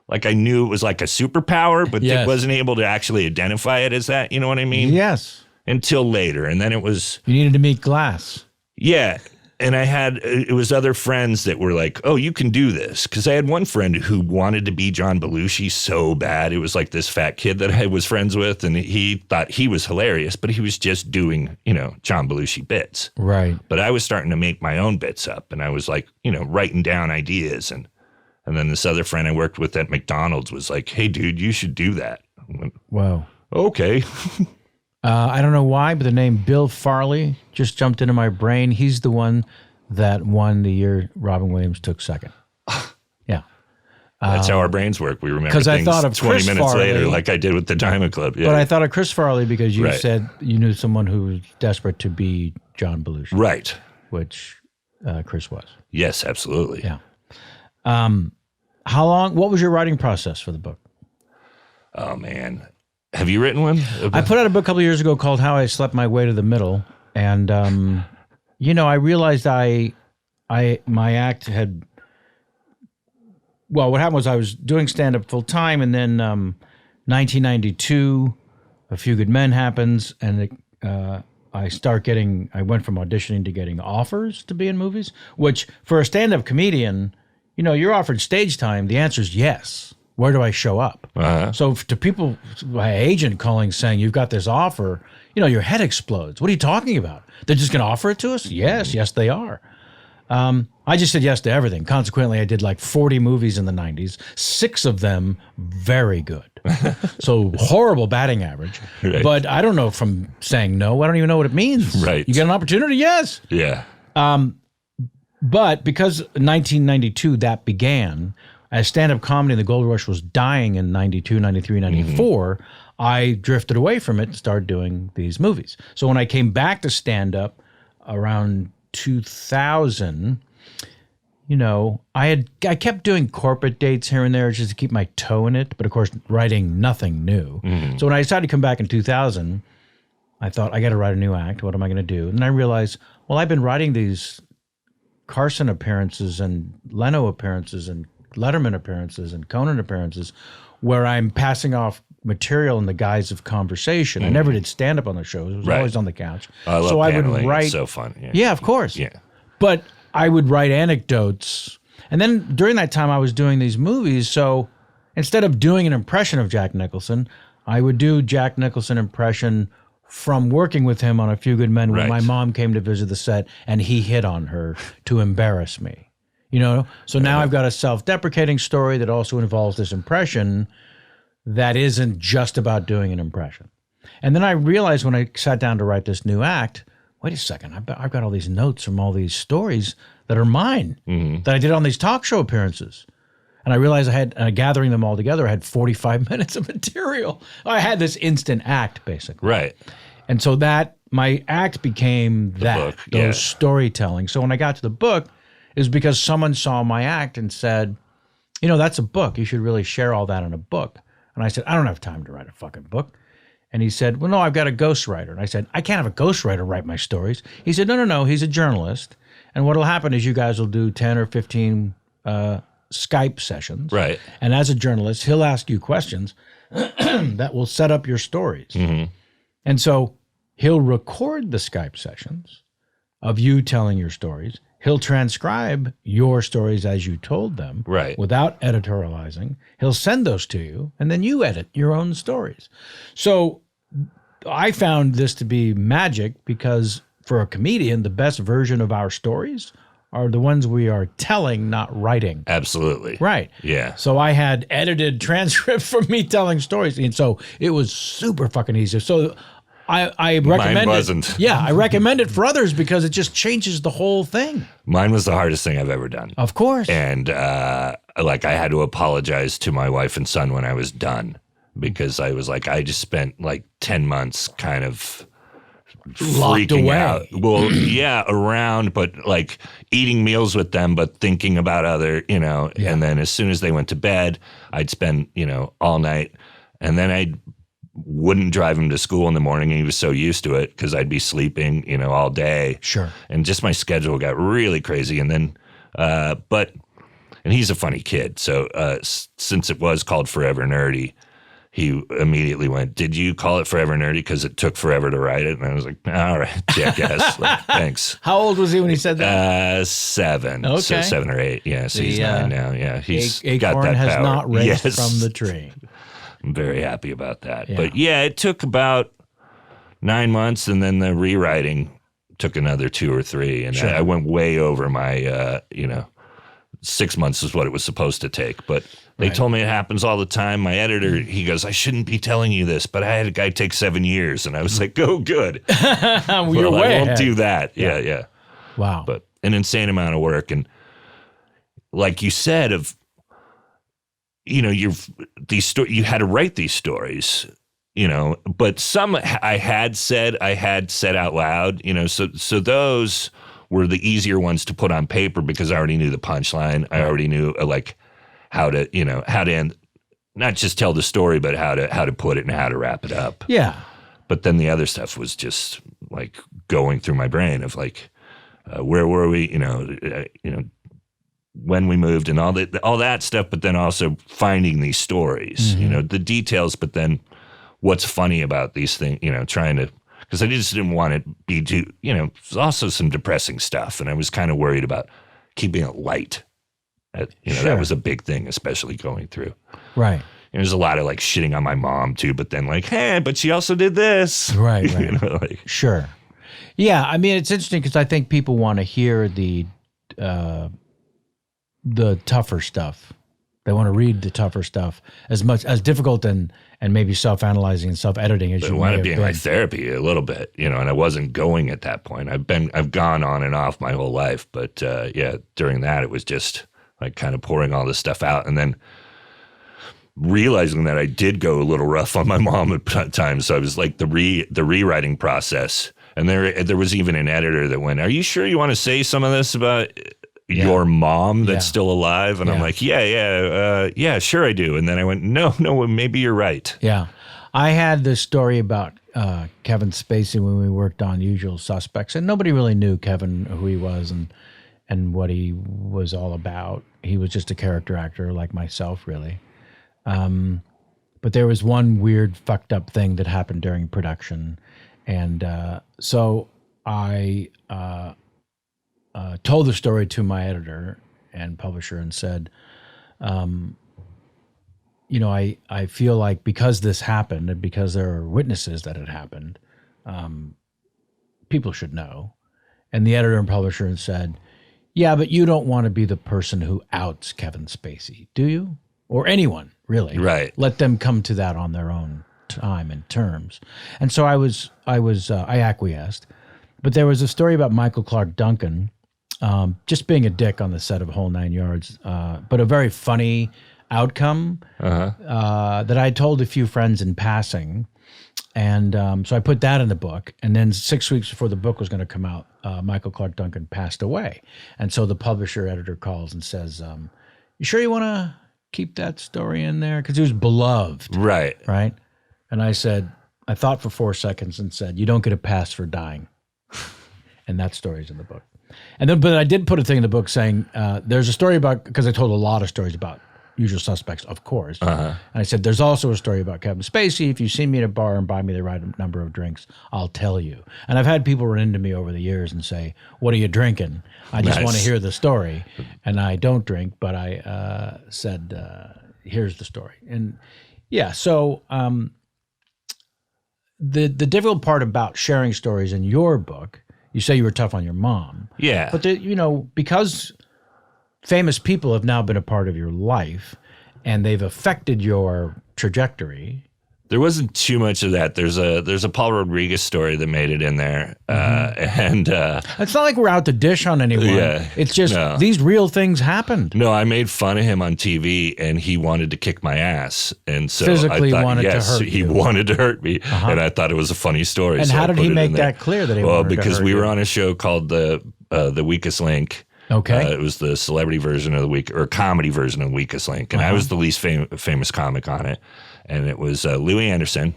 S2: like, I knew it was like a superpower, but
S1: Yes.
S2: wasn't able to actually identify it as that. You know what I mean?
S1: Yes.
S2: Until later. And then it was,
S1: You needed to meet Glass.
S2: yeah. And it was other friends that were like, oh, you can do this. Because I had one friend who wanted to be John Belushi so bad. It was like this fat kid that I was friends with. And he thought he was hilarious, but he was just doing, John Belushi bits.
S1: Right.
S2: But I was starting to make my own bits up. And I was like, writing down ideas. And then this other friend I worked with at McDonald's was like, hey, dude, you should do that. I went,
S1: Wow.
S2: okay.
S1: I don't know why, but the name Bill Farley just jumped into my brain. He's the one that won the year Robin Williams took second. Yeah.
S2: That's how our brains work. We remember
S1: 'cause I
S2: things
S1: thought of
S2: 20
S1: Chris
S2: minutes
S1: Farley.
S2: later, like I did with the Diamond Club. Yeah.
S1: But I thought of Chris Farley because you
S2: Right.
S1: said you knew someone who was desperate to be John Belushi,
S2: Right.
S1: which Chris was.
S2: Yes, absolutely.
S1: Yeah. What was your writing process for the book?
S2: Oh, man. Have you written one?
S1: I put out a book a couple of years ago called How I Slept My Way to the Middle. And, I realized my act had, well, what happened was I was doing stand-up full time, and then 1992, A Few Good Men happens, and I went from auditioning to getting offers to be in movies, which for a stand-up comedian, you're offered stage time. The answer is yes. Where do I show up?
S2: Uh-huh.
S1: So to people, my agent calling saying, you've got this offer, your head explodes. What are you talking about? They're just going to offer it to us? Yes, they are. I just said yes to everything. Consequently, I did like 40 movies in the 90s, 6 of them very good. So horrible batting average.
S2: Right.
S1: But I don't know from saying no. I don't even know what it means.
S2: Right.
S1: You get an opportunity? Yes.
S2: Yeah.
S1: But because 1992 that began, as stand-up comedy, the gold rush was dying in 92, 93, 94, I drifted away from it and started doing these movies. So when I came back to stand-up around 2000, I kept doing corporate dates here and there just to keep my toe in it, but of course, writing nothing new. So when I decided to come back in 2000, I thought, I got to write a new act. What am I going to do? And then I realized, well, I've been writing these Carson appearances and Leno appearances and Letterman appearances and Conan appearances where I'm passing off material in the guise of conversation. I never did stand-up on the shows. It was always on the couch.
S2: I love
S1: so I would
S2: paneling.
S1: write.
S2: It's so fun.
S1: Yeah, of course.
S2: Yeah.
S1: But I would write anecdotes. And then during that time, I was doing these movies. So instead of doing an impression of Jack Nicholson, I would do Jack Nicholson impression from working with him on A Few Good Men when
S2: Right.
S1: my mom came to visit the set and he hit on her to embarrass me. So now I've got a self-deprecating story that also involves this impression that isn't just about doing an impression. And then I realized when I sat down to write this new act, wait a second, I've got all these notes from all these stories that are mine, that I did on these talk show appearances. And I realized I had, gathering them all together, I had 45 minutes of material. I had this instant act, basically.
S2: Right.
S1: And so my act became
S2: book,
S1: those storytelling. So when I got to the book, it was because someone saw my act and said, that's a book. You should really share all that in a book. And I said, I don't have time to write a fucking book. And he said, well, no, I've got a ghostwriter. And I said, I can't have a ghostwriter write my stories. He said, no, he's a journalist. And what'll happen is you guys will do 10 or 15 Skype sessions.
S2: Right.
S1: And as a journalist, he'll ask you questions that will set up your stories. And so he'll record the Skype sessions of you telling your stories. He'll transcribe your stories as you told them,
S2: Right.
S1: without editorializing. He'll send those to you, and then you edit your own stories. So I found this to be magic because for a comedian, the best version of our stories are the ones we are telling, not writing.
S2: Absolutely.
S1: Right.
S2: Yeah.
S1: So I had edited transcripts from me telling stories, and so it was super fucking easy. So I recommend
S2: Mine wasn't.
S1: it. Yeah, I recommend it for others because it just changes the whole thing.
S2: Mine was the hardest thing I've ever done.
S1: Of course.
S2: And I had to apologize to my wife and son when I was done because I was like, I just spent like 10 months kind of
S1: Locked
S2: freaking
S1: away.
S2: out. Well, yeah, around, but like eating meals with them, but thinking about other,
S1: Yeah.
S2: and then as soon as they went to bed, I'd spend, all night. And then I wouldn't drive him to school in the morning. And he was so used to it because I'd be sleeping, all day.
S1: Sure.
S2: And just my schedule got really crazy. And then, and he's a funny kid. So since it was called Forever Nerdy, he immediately went, "Did you call it Forever Nerdy because it took forever to write it?" And I was like, "All right, jackass. Like, thanks."
S1: How old was he when he said that?
S2: 7.
S1: Okay.
S2: So 7 or 8. Yeah, so he's 9 now. Yeah, he's got
S1: Acorn
S2: that
S1: has
S2: power.
S1: not raced
S2: Yes.
S1: from the tree.
S2: I'm very happy about that.
S1: Yeah.
S2: But yeah, it took about 9 months, and then the rewriting took another 2 or 3. And
S1: Sure.
S2: I went way over my, 6 months is what it was supposed to take. But they
S1: Right.
S2: told me it happens all the time. My editor, he goes, "I shouldn't be telling you this, but I had a guy take 7 years." And I was like, "Oh, good.
S1: You're
S2: Well,
S1: way
S2: I won't
S1: ahead.
S2: do that." Yeah.
S1: Wow.
S2: But an insane amount of work. And like you said, you had to write these stories, but some I had said out loud, so those were the easier ones to put on paper because I already knew the punchline. I already knew how to end, not just tell the story, but how to put it and how to wrap it up.
S1: Yeah.
S2: But then the other stuff was just like going through my brain of like, where were we, when we moved and all that stuff, but then also finding these stories, the details, but then what's funny about these things, trying to, because I just didn't want it to be too, there's also some depressing stuff, and I was kind of worried about keeping it light.
S1: Sure.
S2: That was a big thing, especially going through.
S1: Right.
S2: There's a lot of like shitting on my mom too, but then like, hey, but she also did this.
S1: Right.
S2: Like,
S1: Sure. Yeah. I mean, it's interesting because I think people want to hear the tougher stuff. They want to read the tougher stuff as much as difficult and maybe self-analyzing and self-editing as
S2: I
S1: you
S2: want
S1: may
S2: to be
S1: have
S2: in my
S1: been.
S2: therapy a little bit, and I wasn't going at that point. I've gone on and off my whole life, but during that it was just like kind of pouring all this stuff out, and then realizing that I did go a little rough on my mom at times. So I was like the rewriting process, and there was even an editor that went, "Are you sure you want to say some of this about your mom that's still alive?" And I'm like, yeah, sure I do. And then I went, no, maybe you're right.
S1: Yeah. I had this story about Kevin Spacey when we worked on Usual Suspects, and nobody really knew Kevin, who he was and what he was all about. He was just a character actor like myself, really. But there was one weird fucked up thing that happened during production. And so I told the story to my editor and publisher and said, I feel like because this happened and because there are witnesses that it happened, people should know. And the editor and publisher said, "Yeah, but you don't want to be the person who outs Kevin Spacey, do you? Or anyone, really.
S2: Right.
S1: Let them come to that on their own time and terms." And so I acquiesced. But there was a story about Michael Clark Duncan, just being a dick on the set of Whole Nine Yards, but a very funny outcome that I told a few friends in passing. And so I put that in the book. And then 6 weeks before the book was going to come out, Michael Clark Duncan passed away. And so the publisher editor calls and says, "You sure you want to keep that story in there?" Because he was beloved.
S2: Right.
S1: Right? And I said, I thought for 4 seconds and said, "You don't get a pass for dying." And that story's in the book. And then, but I did put a thing in the book saying, there's a story about, because I told a lot of stories about Usual Suspects, of course. And I said, there's also a story about Kevin Spacey. If you see me at a bar and buy me the right number of drinks, I'll tell you. And I've had people run into me over the years and say, "What are you drinking? I just want to hear the story." And I don't drink, but I said, here's the story. And yeah, so the difficult part about sharing stories in your book, you say you were tough on your mom.
S2: Yeah.
S1: But, because famous people have now been a part of your life and they've affected your trajectory,
S2: There wasn't too much of that. There's a Paul Rodriguez story that made it in there, and
S1: it's not like we're out to dish on anyone.
S2: Yeah,
S1: it's just these real things happened.
S2: No, I made fun of him on TV, and he wanted to kick my ass, and so
S1: physically
S2: I thought,
S1: wanted to hurt
S2: he
S1: you.
S2: wanted to hurt me, and I thought it was a funny story.
S1: And
S2: so
S1: how
S2: I
S1: did
S2: put
S1: he
S2: it
S1: make
S2: in there.
S1: that clear that he
S2: Well,
S1: wanted to
S2: because
S1: hurt
S2: we
S1: you?
S2: were on a show called the Weakest Link.
S1: Okay,
S2: it was the celebrity version of the week or comedy version of Weakest Link, and I was the least famous comic on it, and it was Louis Anderson.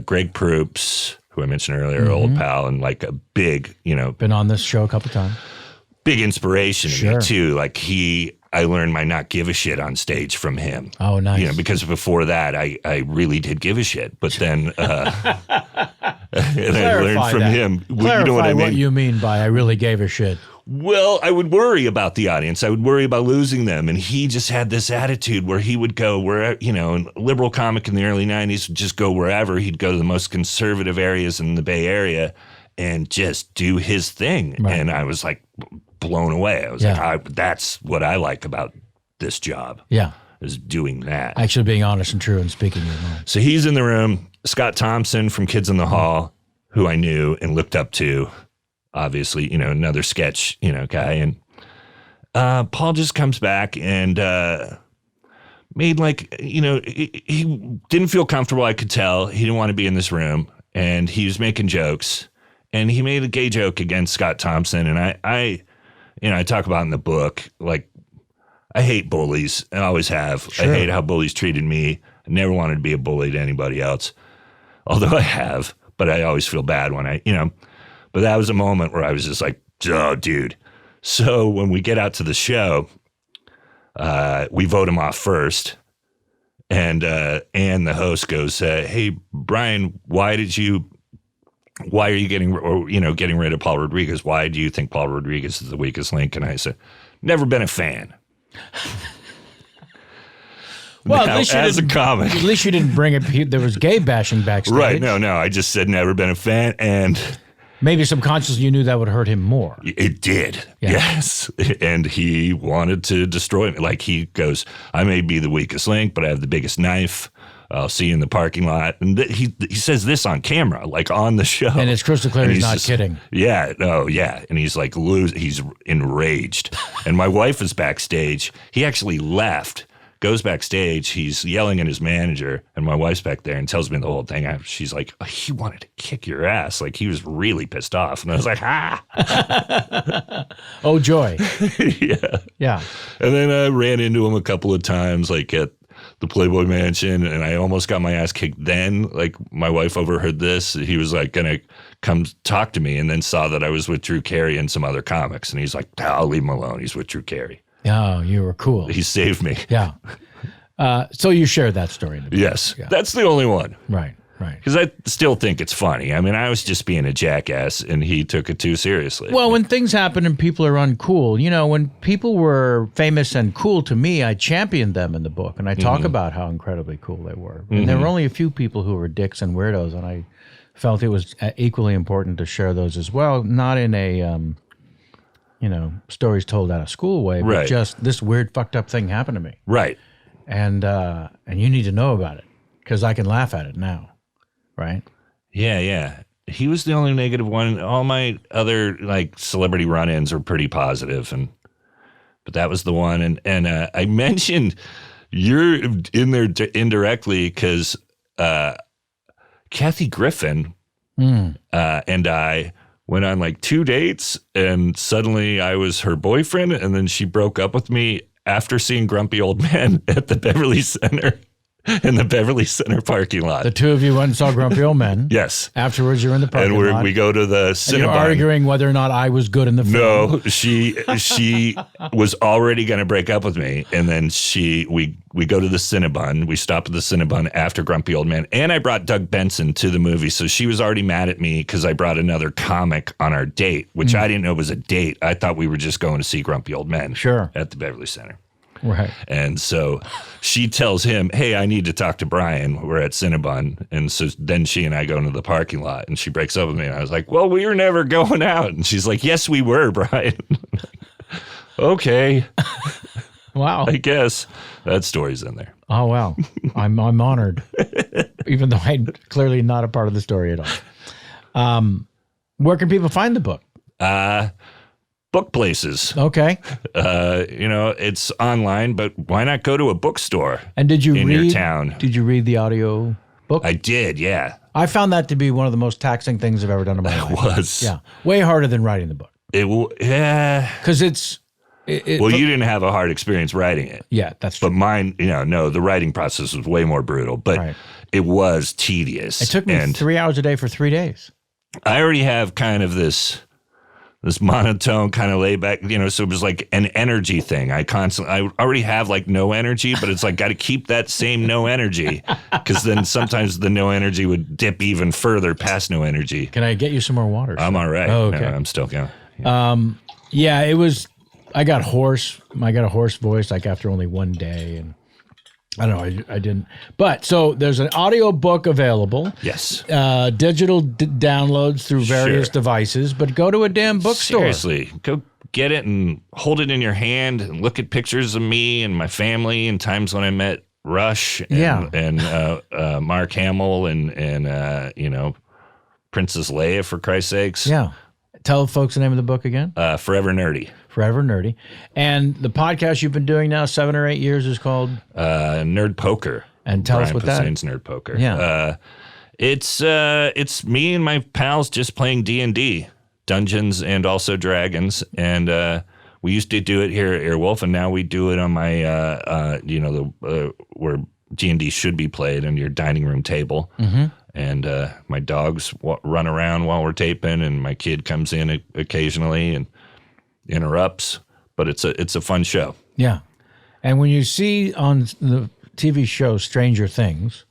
S2: Greg Proops, who I mentioned earlier, old pal, and like a big,
S1: been on this show a couple times.
S2: Big inspiration to me too. Like I learned my not give a shit on stage from him.
S1: Oh, nice.
S2: Because before that, I really did give a shit. But then, and I learned from him.
S1: Clarify
S2: you know what I mean?
S1: What you mean by I really gave a shit.
S2: Well, I would worry about the audience. I would worry about losing them. And he just had this attitude where he would go where, a liberal comic in the early 90s would just go wherever. He'd go to the most conservative areas in the Bay Area and just do his thing. Right. And I was like blown away. I was like, that's what I like about this job.
S1: Yeah.
S2: Is doing that.
S1: Actually being honest and true and speaking your mind.
S2: So he's in the room. Scott Thompson from Kids in the Hall, who I knew and looked up to. Obviously, another sketch, guy. And Paul just comes back and made he didn't feel comfortable, I could tell. He didn't want to be in this room. And he was making jokes. And he made a gay joke against Scott Thompson. And I talk about in the book, like, I hate bullies. I always have. Sure. I hate how bullies treated me. I never wanted to be a bully to anybody else. Although I have. But I always feel bad when But that was a moment where I was just like, oh, dude. So when we get out to the show, we vote him off first. And the host goes, hey, Brian, why are you getting rid of Paul Rodriguez? Why do you think Paul Rodriguez is the weakest link? And I said, never been a fan.
S1: Well,
S2: now, as a comic.
S1: At least you didn't bring it. There was gay bashing backstage.
S2: Right. No. I just said never been a fan. And
S1: maybe subconsciously you knew that would hurt him more.
S2: It did. Yeah. Yes. And he wanted to destroy me. Like he goes, I may be the weakest link, but I have the biggest knife. I'll see you in the parking lot. And he says this on camera, like on the show.
S1: And it's crystal clear he's not kidding.
S2: Yeah. No, yeah. And he's like, he's enraged. And my wife is backstage. He actually left. Goes backstage, he's yelling at his manager, and my wife's back there and tells me the whole thing. She's like, he wanted to kick your ass. Like, he was really pissed off. And I was like,
S1: Oh, joy.
S2: Yeah.
S1: Yeah.
S2: And then I ran into him a couple of times, like at the Playboy Mansion, and I almost got my ass kicked then. Like, my wife overheard this. He was like going to come talk to me and then saw that I was with Drew Carey and some other comics. And he's like, I'll leave him alone. He's with Drew Carey.
S1: Oh, you were cool.
S2: He saved me.
S1: Yeah. So you shared that story.
S2: Yes. Yeah. That's the only one.
S1: Right.
S2: Because I still think it's funny. I mean, I was just being a jackass, and he took it too seriously.
S1: Well, when things happen and people are uncool, when people were famous and cool to me, I championed them in the book, and I talk about how incredibly cool they were. And there were only a few people who were dicks and weirdos, and I felt it was equally important to share those as well, not in a stories told out of school way, but just this weird fucked up thing happened to me.
S2: Right.
S1: And you need to know about it because I can laugh at it now. Right.
S2: Yeah. He was the only negative one. All my other celebrity run-ins are pretty positive, but that was the one. And I mentioned you're in there indirectly because Kathy Griffin and I went on 2 dates, and suddenly I was her boyfriend, and then she broke up with me after seeing Grumpy Old Man at the Beverly Center, in the Beverly Center parking lot.
S1: The two of you went and saw Grumpy Old Men.
S2: Yes.
S1: Afterwards, you're in the parking lot.
S2: And we go to the Cinnabon.
S1: And you're arguing whether or not I was good in the film.
S2: No, she was already going to break up with me, and then we go to the Cinnabon. We stop at the Cinnabon after Grumpy Old Man, and I brought Doug Benson to the movie, so she was already mad at me because I brought another comic on our date, which I didn't know was a date. I thought we were just going to see Grumpy Old Men.
S1: Sure.
S2: At the Beverly Center.
S1: Right.
S2: And so she tells him, hey, I need to talk to Brian. We're at Cinnabon. And so then she and I go into the parking lot, and she breaks up with me. And I was like, well, we were never going out. And she's like, yes, we were, Brian. Okay.
S1: Wow.
S2: I guess that story's in there.
S1: Oh, wow. I'm honored. even though I'm clearly not a part of the story at all. Where can people find the book?
S2: Book places.
S1: Okay.
S2: It's online, but why not go to a bookstore?
S1: And did you
S2: in
S1: read
S2: your town?
S1: Did you read the audio book?
S2: I did, yeah.
S1: I found that to be one of the most taxing things I've ever done in my life.
S2: It was.
S1: Yeah, way harder than writing the book.
S2: Yeah.
S1: Because it's.
S2: Well, you didn't have a hard experience writing it.
S1: Yeah, that's true.
S2: But mine, no, the writing process was way more brutal, but it was tedious.
S1: It took me 3 hours a day for 3 days.
S2: I already have kind of this monotone kind of laid back, so it was like an energy thing. I already have like no energy, but it's like got to keep that same no energy, because then sometimes the no energy would dip even further past no energy.
S1: Can I get you some more water?
S2: I'm all right.
S1: Oh, okay.
S2: No, I'm still going. Yeah.
S1: It was. I got hoarse. I got a hoarse voice like after only one day, and I don't know. I didn't. But so there's an audio book available.
S2: Yes.
S1: Digital downloads through various devices. But go to a damn bookstore.
S2: Seriously, go get it and hold it in your hand and look at pictures of me and my family and times when I met Rush and Mark Hamill and Princess Leia, for Christ's sakes.
S1: Yeah. Tell folks the name of the book again.
S2: Forever Nerdy.
S1: Forever Nerdy. And the podcast you've been doing now 7 or 8 years is called?
S2: Nerd Poker.
S1: And tell us
S2: Brian
S1: what that
S2: Posehn's Nerd Poker.
S1: Yeah.
S2: It's me and my pals just playing D&D, Dungeons and also Dragons. And we used to do it here at Earwolf, and now we do it on my, where D&D should be played on your dining room table. Mm-hmm. And my dogs run around while we're taping, and my kid comes in occasionally and interrupts. But it's a fun show. Yeah.
S1: And when you see on the TV show Stranger Things,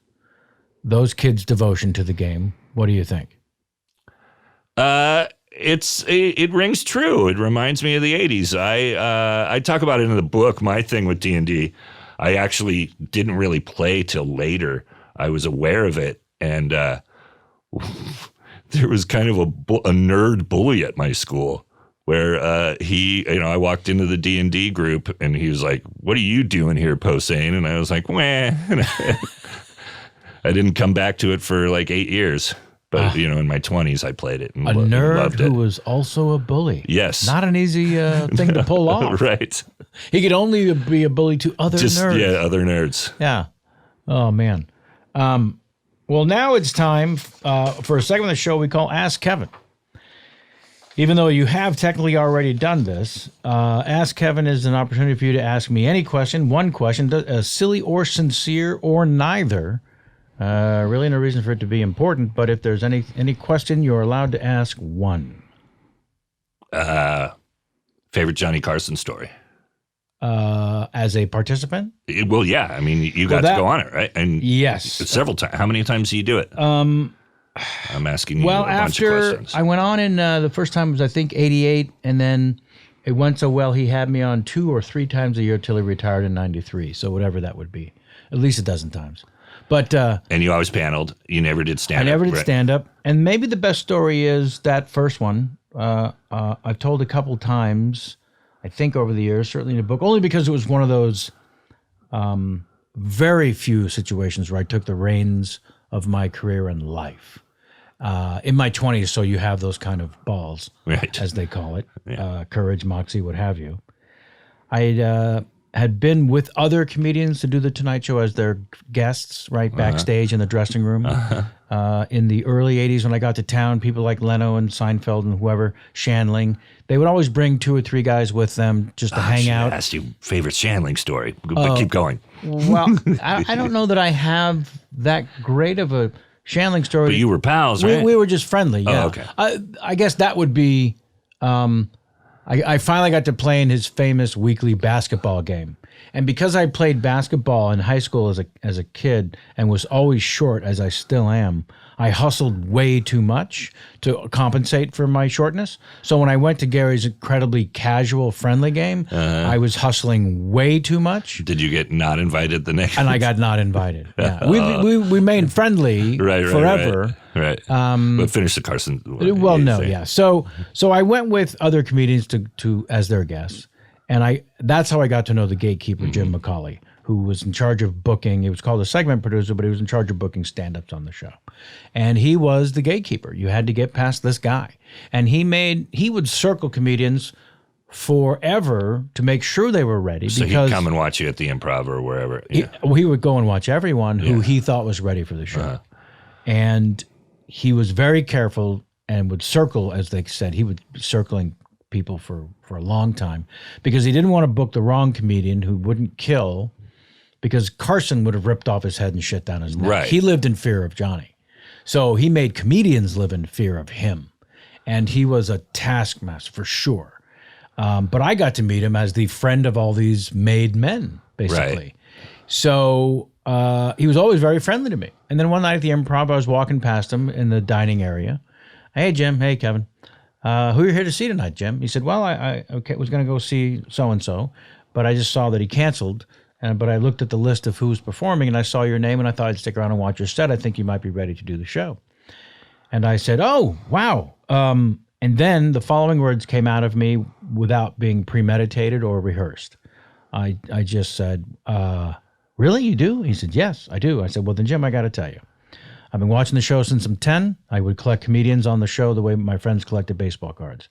S1: those kids' devotion to the game, what do you think?
S2: It rings true. It reminds me of the 80s. I talk about it in the book. My thing with D&D, I actually didn't really play till later. I was aware of it. And there was kind of a nerd bully at my school where I walked into the D&D group and he was like, "What are you doing here, Posehn?" And I was like, "Wah." I didn't come back to it for like 8 years. But, in my 20s, I played it and loved it. A nerd
S1: who was also a bully.
S2: Yes.
S1: Not an easy thing to pull off.
S2: Right.
S1: He could only be a bully to other nerds.
S2: Yeah, other nerds.
S1: Yeah. Oh, man. Well, now it's time for a segment of the show we call Ask Kevin. Even though you have technically already done this, Ask Kevin is an opportunity for you to ask me any question, one question, silly or sincere or neither. Really no reason for it to be important, but if there's any question, you're allowed to ask one.
S2: Favorite Johnny Carson story?
S1: As a participant?
S2: Well, yeah. I mean, you got to go on it, right? And
S1: yes.
S2: Several times. How many times do you do it? I'm asking you a bunch of questions.
S1: I went on in the first time was, I think, 88, and then it went so well he had me on 2 or 3 times a year till he retired in 93, so whatever that would be. At least a dozen times. But
S2: and you always paneled. You never did stand-up.
S1: I never did stand-up. And maybe the best story is that first one. I've told a couple times, I think over the years, certainly in the book, only because it was one of those very few situations where I took the reins of my career and life. In my 20s, so you have those kind of balls, right, as they call it, courage, moxie, what have you. I had been with other comedians to do The Tonight Show as their guests, right, backstage in the dressing room. In the early 80s when I got to town, people like Leno and Seinfeld and whoever, Shandling, they would always bring 2 or 3 guys with them just to hang out.
S2: That's your favorite Shandling story, but keep going.
S1: Well, I don't know that I have that great of a Shandling story.
S2: But you were pals, right?
S1: We were just friendly, yeah.
S2: Oh, okay.
S1: I guess that would be... I finally got to play in his famous weekly basketball game. And because I played basketball in high school as a kid and was always short, as I still am, I hustled way too much to compensate for my shortness. So when I went to Gary's incredibly casual, friendly game, I was hustling way too much.
S2: Did you get not invited the next?
S1: And I got not invited. Yeah. We remained friendly forever.
S2: Right. But finish the Carson.
S1: Well, no, yeah. So I went with other comedians to as their guests, and that's how I got to know the gatekeeper, Jim McCauley, who was in charge of booking. He was called a segment producer, but he was in charge of booking stand-ups on the show. And he was the gatekeeper. You had to get past this guy. And he would circle comedians forever to make sure they were ready.
S2: So
S1: because
S2: he'd come and watch you at the Improv or wherever. Yeah.
S1: He would go and watch everyone who he thought was ready for the show. And he was very careful and would circle, as they said, he would be circling people for a long time because he didn't want to book the wrong comedian who wouldn't kill, because Carson would have ripped off his head and shit down his neck.
S2: Right.
S1: He lived in fear of Johnny. So he made comedians live in fear of him. And he was a taskmaster for sure. But I got to meet him as the friend of all these made men, basically.
S2: Right.
S1: So he was always very friendly to me. And then one night at the Improv, I was walking past him in the dining area. Hey, Jim. Hey, Kevin. Who are you here to see tonight, Jim? He said, well, I was going to go see so-and-so, but I just saw that he canceled. But I looked at the list of who's performing, and I saw your name, and I thought I'd stick around and watch your set. I think you might be ready to do the show. And I said, oh, wow. And then the following words came out of me without being premeditated or rehearsed. I just said, really, you do? He said, yes, I do. I said, well, then, Jim, I got to tell you. I've been watching the show since I'm 10. I would collect comedians on the show the way my friends collected baseball cards.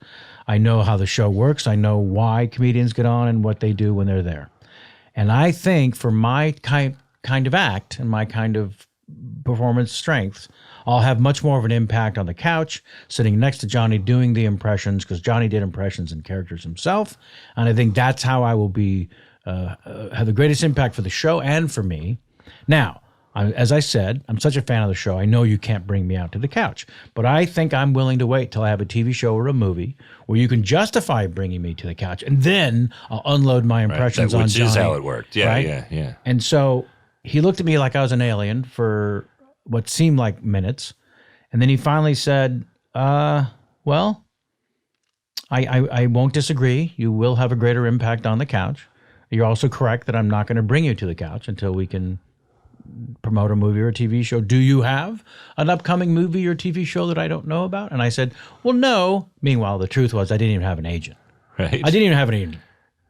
S1: I know how the show works. I know why comedians get on and what they do when they're there. And I think for my kind of act and my kind of performance strengths, I'll have much more of an impact on the couch, sitting next to Johnny doing the impressions, because Johnny did impressions and characters himself. And I think that's how I will be have the greatest impact for the show and for me. Now, as I said, I'm such a fan of the show, I know you can't bring me out to the couch. But I think I'm willing to wait till I have a TV show or a movie where you can justify bringing me to the couch, and then I'll unload my impressions on Johnny.
S2: Which is how it worked. Yeah,
S1: right?
S2: yeah.
S1: And so he looked at me like I was an alien for what seemed like minutes. And then he finally said, well, I won't disagree. You will have a greater impact on the couch. You're also correct that I'm not going to bring you to the couch until we can promote a movie or a TV show. Do you have an upcoming movie or TV show that I don't know about? And I said, well, no. Meanwhile, the truth was I didn't even have an agent.
S2: Right.
S1: I didn't even have any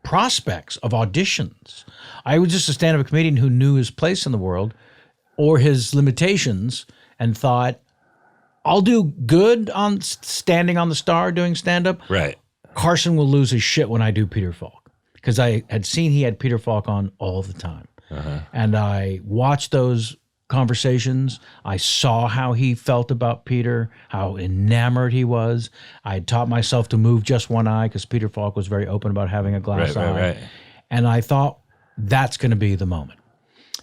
S1: prospects of auditions. I was just a stand-up comedian who knew his place in the world or his limitations and thought, I'll do good on standing on the star doing stand-up.
S2: Right.
S1: Carson will lose his shit when I do Peter Falk, because I had seen he had Peter Falk on all the time. And I watched those conversations. I saw how he felt about Peter, how enamored he was. I had taught myself to move just one eye because Peter Falk was very open about having a glass eye. Right. And I thought, that's going to be the moment.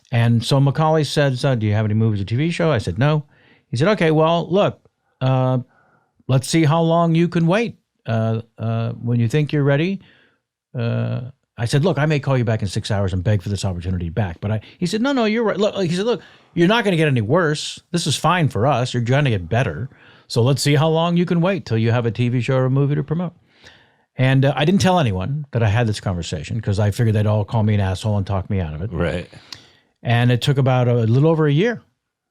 S1: And so Macaulay said, so, do you have any movies or TV show? I said, no. He said, okay, well, look, let's see how long you can wait. When you think you're ready, I said, look, I may call you back in 6 hours and beg for this opportunity back. But he said, no, you're right. Look, he said, look, you're not going to get any worse. This is fine for us. You're going to get better. So let's see how long you can wait till you have a TV show or a movie to promote. And I didn't tell anyone that I had this conversation because I figured they'd all call me an asshole and talk me out of it.
S2: Right.
S1: And it took about a little over a year.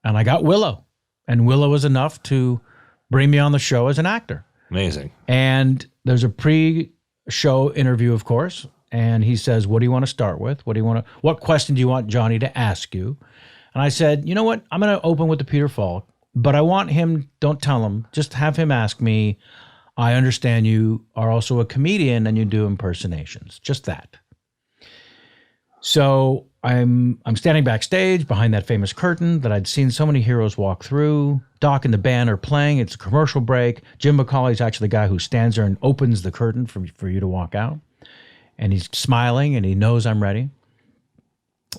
S1: And I got Willow. And Willow was enough to bring me on the show as an actor.
S2: Amazing.
S1: And there's a pre-show interview, of course. And he says, what do you want to start with? What question do you want Johnny to ask you? And I said, you know what? I'm going to open with the Peter Falk, but I want him, don't tell him, just have him ask me, I understand you are also a comedian and you do impersonations. Just that. So I'm standing backstage behind that famous curtain that I'd seen so many heroes walk through. Doc and the band are playing. It's a commercial break. Jim McCauley's actually the guy who stands there and opens the curtain for you to walk out. And he's smiling, and he knows I'm ready.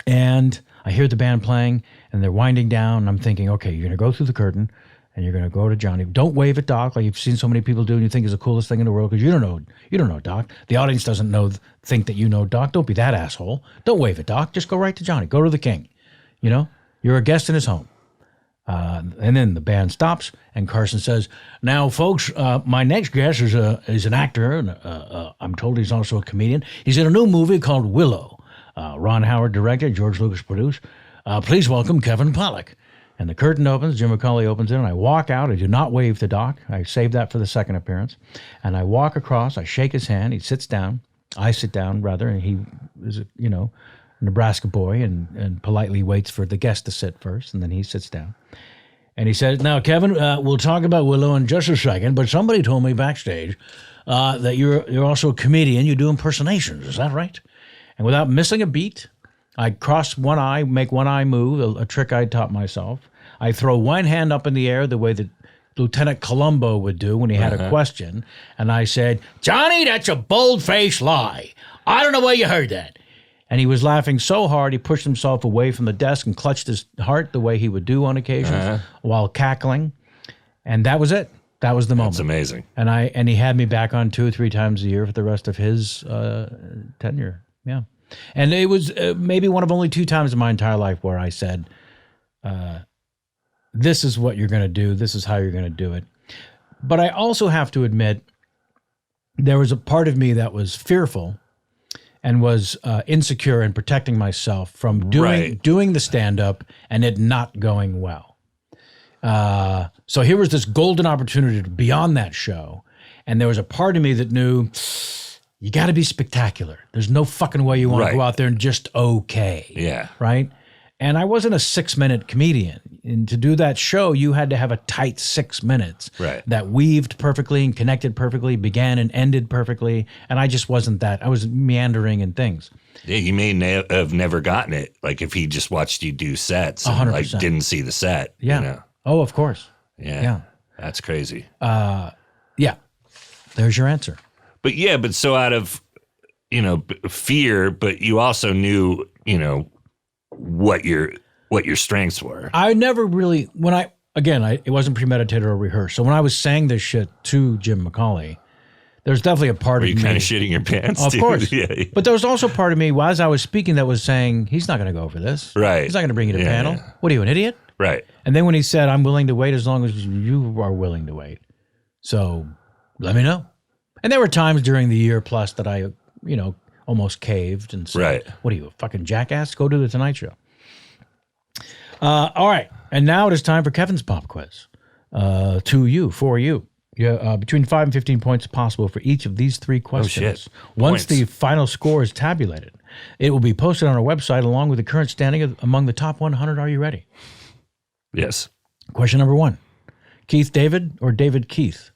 S1: And I hear the band playing, and they're winding down, and I'm thinking, okay, you're going to go through the curtain, and you're going to go to Johnny. Don't wave at Doc like you've seen so many people do, and you think is the coolest thing in the world, because you don't know Doc. The audience doesn't think that you know Doc. Don't be that asshole. Don't wave at Doc. Just go right to Johnny. Go to the king. You're a guest in his home. And then the band stops, and Carson says, now, folks, my next guest is an actor, and I'm told he's also a comedian. He's in a new movie called Willow. Ron Howard directed, George Lucas produced. Please welcome Kevin Pollak. And the curtain opens, Jim McCauley opens it, and I walk out. I do not wave to Doc. I saved that for the second appearance. And I walk across, I shake his hand, he sits down. I sit down, rather, and he is, Nebraska boy, and politely waits for the guest to sit first, and then he sits down. And he says, "Now, Kevin, we'll talk about Willow in just a second, but somebody told me backstage that you're also a comedian. You do impersonations. Is that right?" And without missing a beat, I cross one eye, make one eye move, a trick I taught myself. I throw one hand up in the air the way that Lieutenant Columbo would do when he had a question. And I said, "Johnny, that's a bold-faced lie. I don't know where you heard that." And he was laughing so hard, he pushed himself away from the desk and clutched his heart the way he would do on occasions while cackling. And that was it. That was the moment.
S2: That's amazing.
S1: And he had me back on 2 or 3 times a year for the rest of his tenure. Yeah. And it was maybe one of only 2 times in my entire life where I said, this is what you're going to do. This is how you're going to do it. But I also have to admit, there was a part of me that was fearful and was insecure in protecting myself from doing the stand-up and it not going well. So here was this golden opportunity to be on that show. And there was a part of me that knew, you got to be spectacular. There's no fucking way you want to go out there and just okay.
S2: Yeah.
S1: Right? And I wasn't a 6-minute comedian. And to do that show, you had to have a tight 6 minutes that weaved perfectly and connected perfectly, began and ended perfectly. And I just wasn't that. I was meandering in things.
S2: Yeah, you may have never gotten it. Like if he just watched you do sets and
S1: 100%.
S2: like didn't see the set.
S1: Yeah.
S2: You know?
S1: Oh, of course.
S2: Yeah. That's crazy.
S1: Yeah. There's your answer.
S2: But so out of, fear, but you also knew, what your strengths were.
S1: I never really, it wasn't premeditated or rehearsed. So when I was saying this shit to Jim McCauley, there's definitely a part of me.
S2: Were you kind of shitting your pants?
S1: Of course.
S2: Yeah.
S1: But there was also part of me, as I was speaking, that was saying, he's not going to go for this.
S2: Right.
S1: He's not going to bring you to panel. Yeah. What are you, an idiot?
S2: Right.
S1: And then when he said, I'm willing to wait as long as you are willing to wait. So let me know. And there were times during the year plus that I, almost caved and said, what are you, a fucking jackass? Go to the Tonight Show. All right. And now it is time for Kevin's pop quiz. For you. Yeah, between 5 and 15 points possible for each of these 3 questions.
S2: Oh, shit.
S1: Once the final score is tabulated, it will be posted on our website along with the current standing among the top 100. Are you ready?
S2: Yes.
S1: Question number 1. Keith David or David Keith?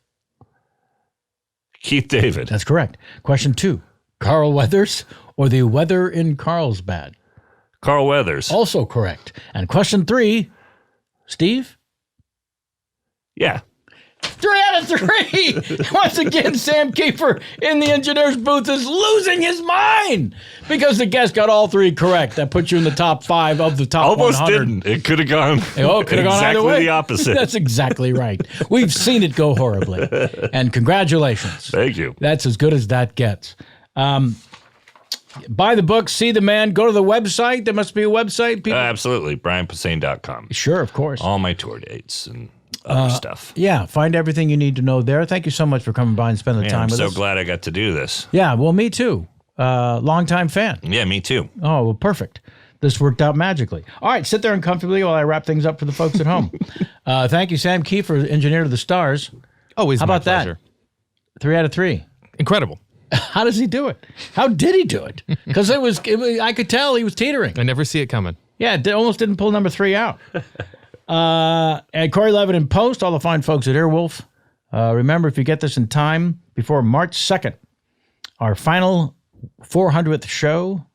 S2: Keith David.
S1: That's correct. Question 2. Carl Weathers or the weather in Carlsbad?
S2: Carl Weathers.
S1: Also correct. And question 3. Steve?
S2: Yeah.
S1: 3 out of 3. Once again, Sam Kiefer in the engineer's booth is losing his mind because the guest got all 3 correct. That puts you in the top 5 of the top
S2: Almost
S1: 100.
S2: Didn't. It could have gone.
S1: Oh, it could have gone either way.
S2: Exactly the opposite.
S1: That's exactly right. We've seen it go horribly. And congratulations.
S2: Thank you.
S1: That's as good as that gets. Buy the book, see the man, go to the website. There must be a website. People.
S2: Absolutely. BrianPosehn.com.
S1: Sure, of course.
S2: All my tour dates and other stuff.
S1: Yeah, find everything you need to know there. Thank you so much for coming by and spending the time with us.
S2: I'm so glad I got to do this.
S1: Yeah, well, me too. Longtime fan.
S2: Yeah, me too.
S1: Oh, well, perfect. This worked out magically. All right, sit there uncomfortably while I wrap things up for the folks at home. Thank you, Sam Kiefer, engineer to the stars.
S3: Always
S1: How
S3: my
S1: about
S3: pleasure.
S1: That? 3 out of 3.
S3: Incredible.
S1: How does he do it? How did he do it? Because I could tell he was teetering.
S3: I never see it coming.
S1: Yeah, it almost didn't pull number 3 out. And Corey Levitt in post, all the fine folks at Earwolf. Remember, if you get this in time before March 2nd, our final 400th show,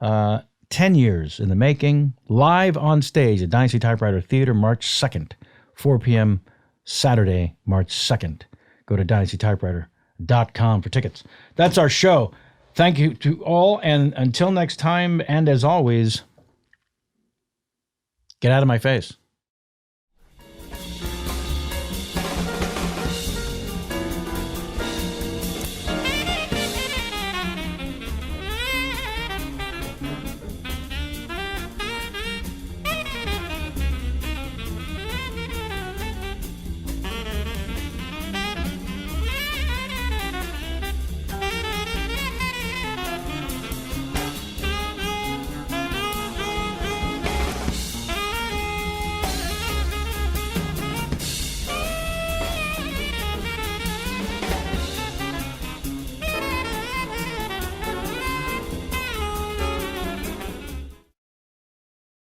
S1: 10 years in the making, live on stage at Dynasty Typewriter Theater, March 2nd, 4 p.m. Saturday, March 2nd. Go to dynastytypewriter.com for tickets. That's our show. Thank you to all, and until next time, and as always, get out of my face.